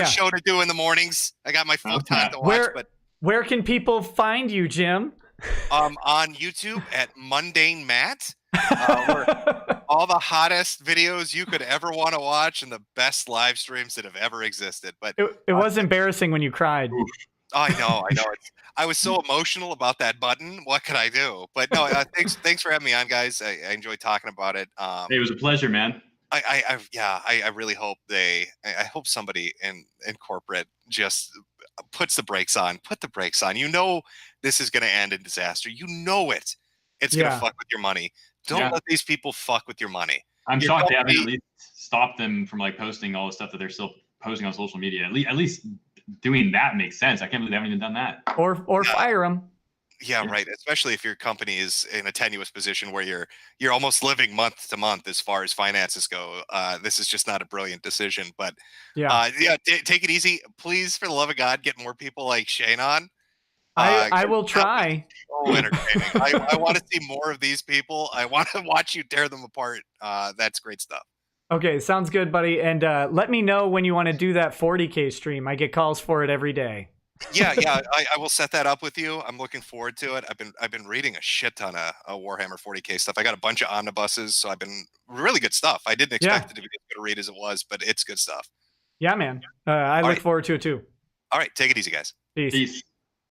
show to do in the mornings. I got my full time to watch. Where can people find you, Jim? On YouTube at Mundane Matt. All the hottest videos you could ever want to watch and the best live streams that have ever existed. But it was embarrassing when you cried. Oh, I know. I was so emotional about that button. What could I do? But no, thanks for having me on, guys. I enjoyed talking about it. It was a pleasure, man. I really hope I hope somebody in corporate just puts the brakes on. Put the brakes on. You know this is going to end in disaster. You know it. It's going to fuck with your money. Don't let these people fuck with your money. I'm shocked they haven't at least stopped them from like posting all the stuff that they're still posting on social media. At least doing that makes sense. I can't believe they haven't even done that. Or fire them. Yeah, right. Especially if your company is in a tenuous position where you're almost living month to month as far as finances go. This is just not a brilliant decision. But take it easy, please. For the love of God, get more people like Shane on. I will try. So entertaining. I want to see more of these people. I want to watch you tear them apart. That's great stuff. Okay, sounds good, buddy. And let me know when you want to do that 40K stream. I get calls for it every day. Yeah, I will set that up with you. I'm looking forward to it. I've been reading a shit ton of Warhammer 40K stuff. I got a bunch of omnibuses, so I've been really good stuff. I didn't expect it to be as good a read as it was, but it's good stuff. Yeah, man. I look forward to it too. All right, take it easy, guys. Peace.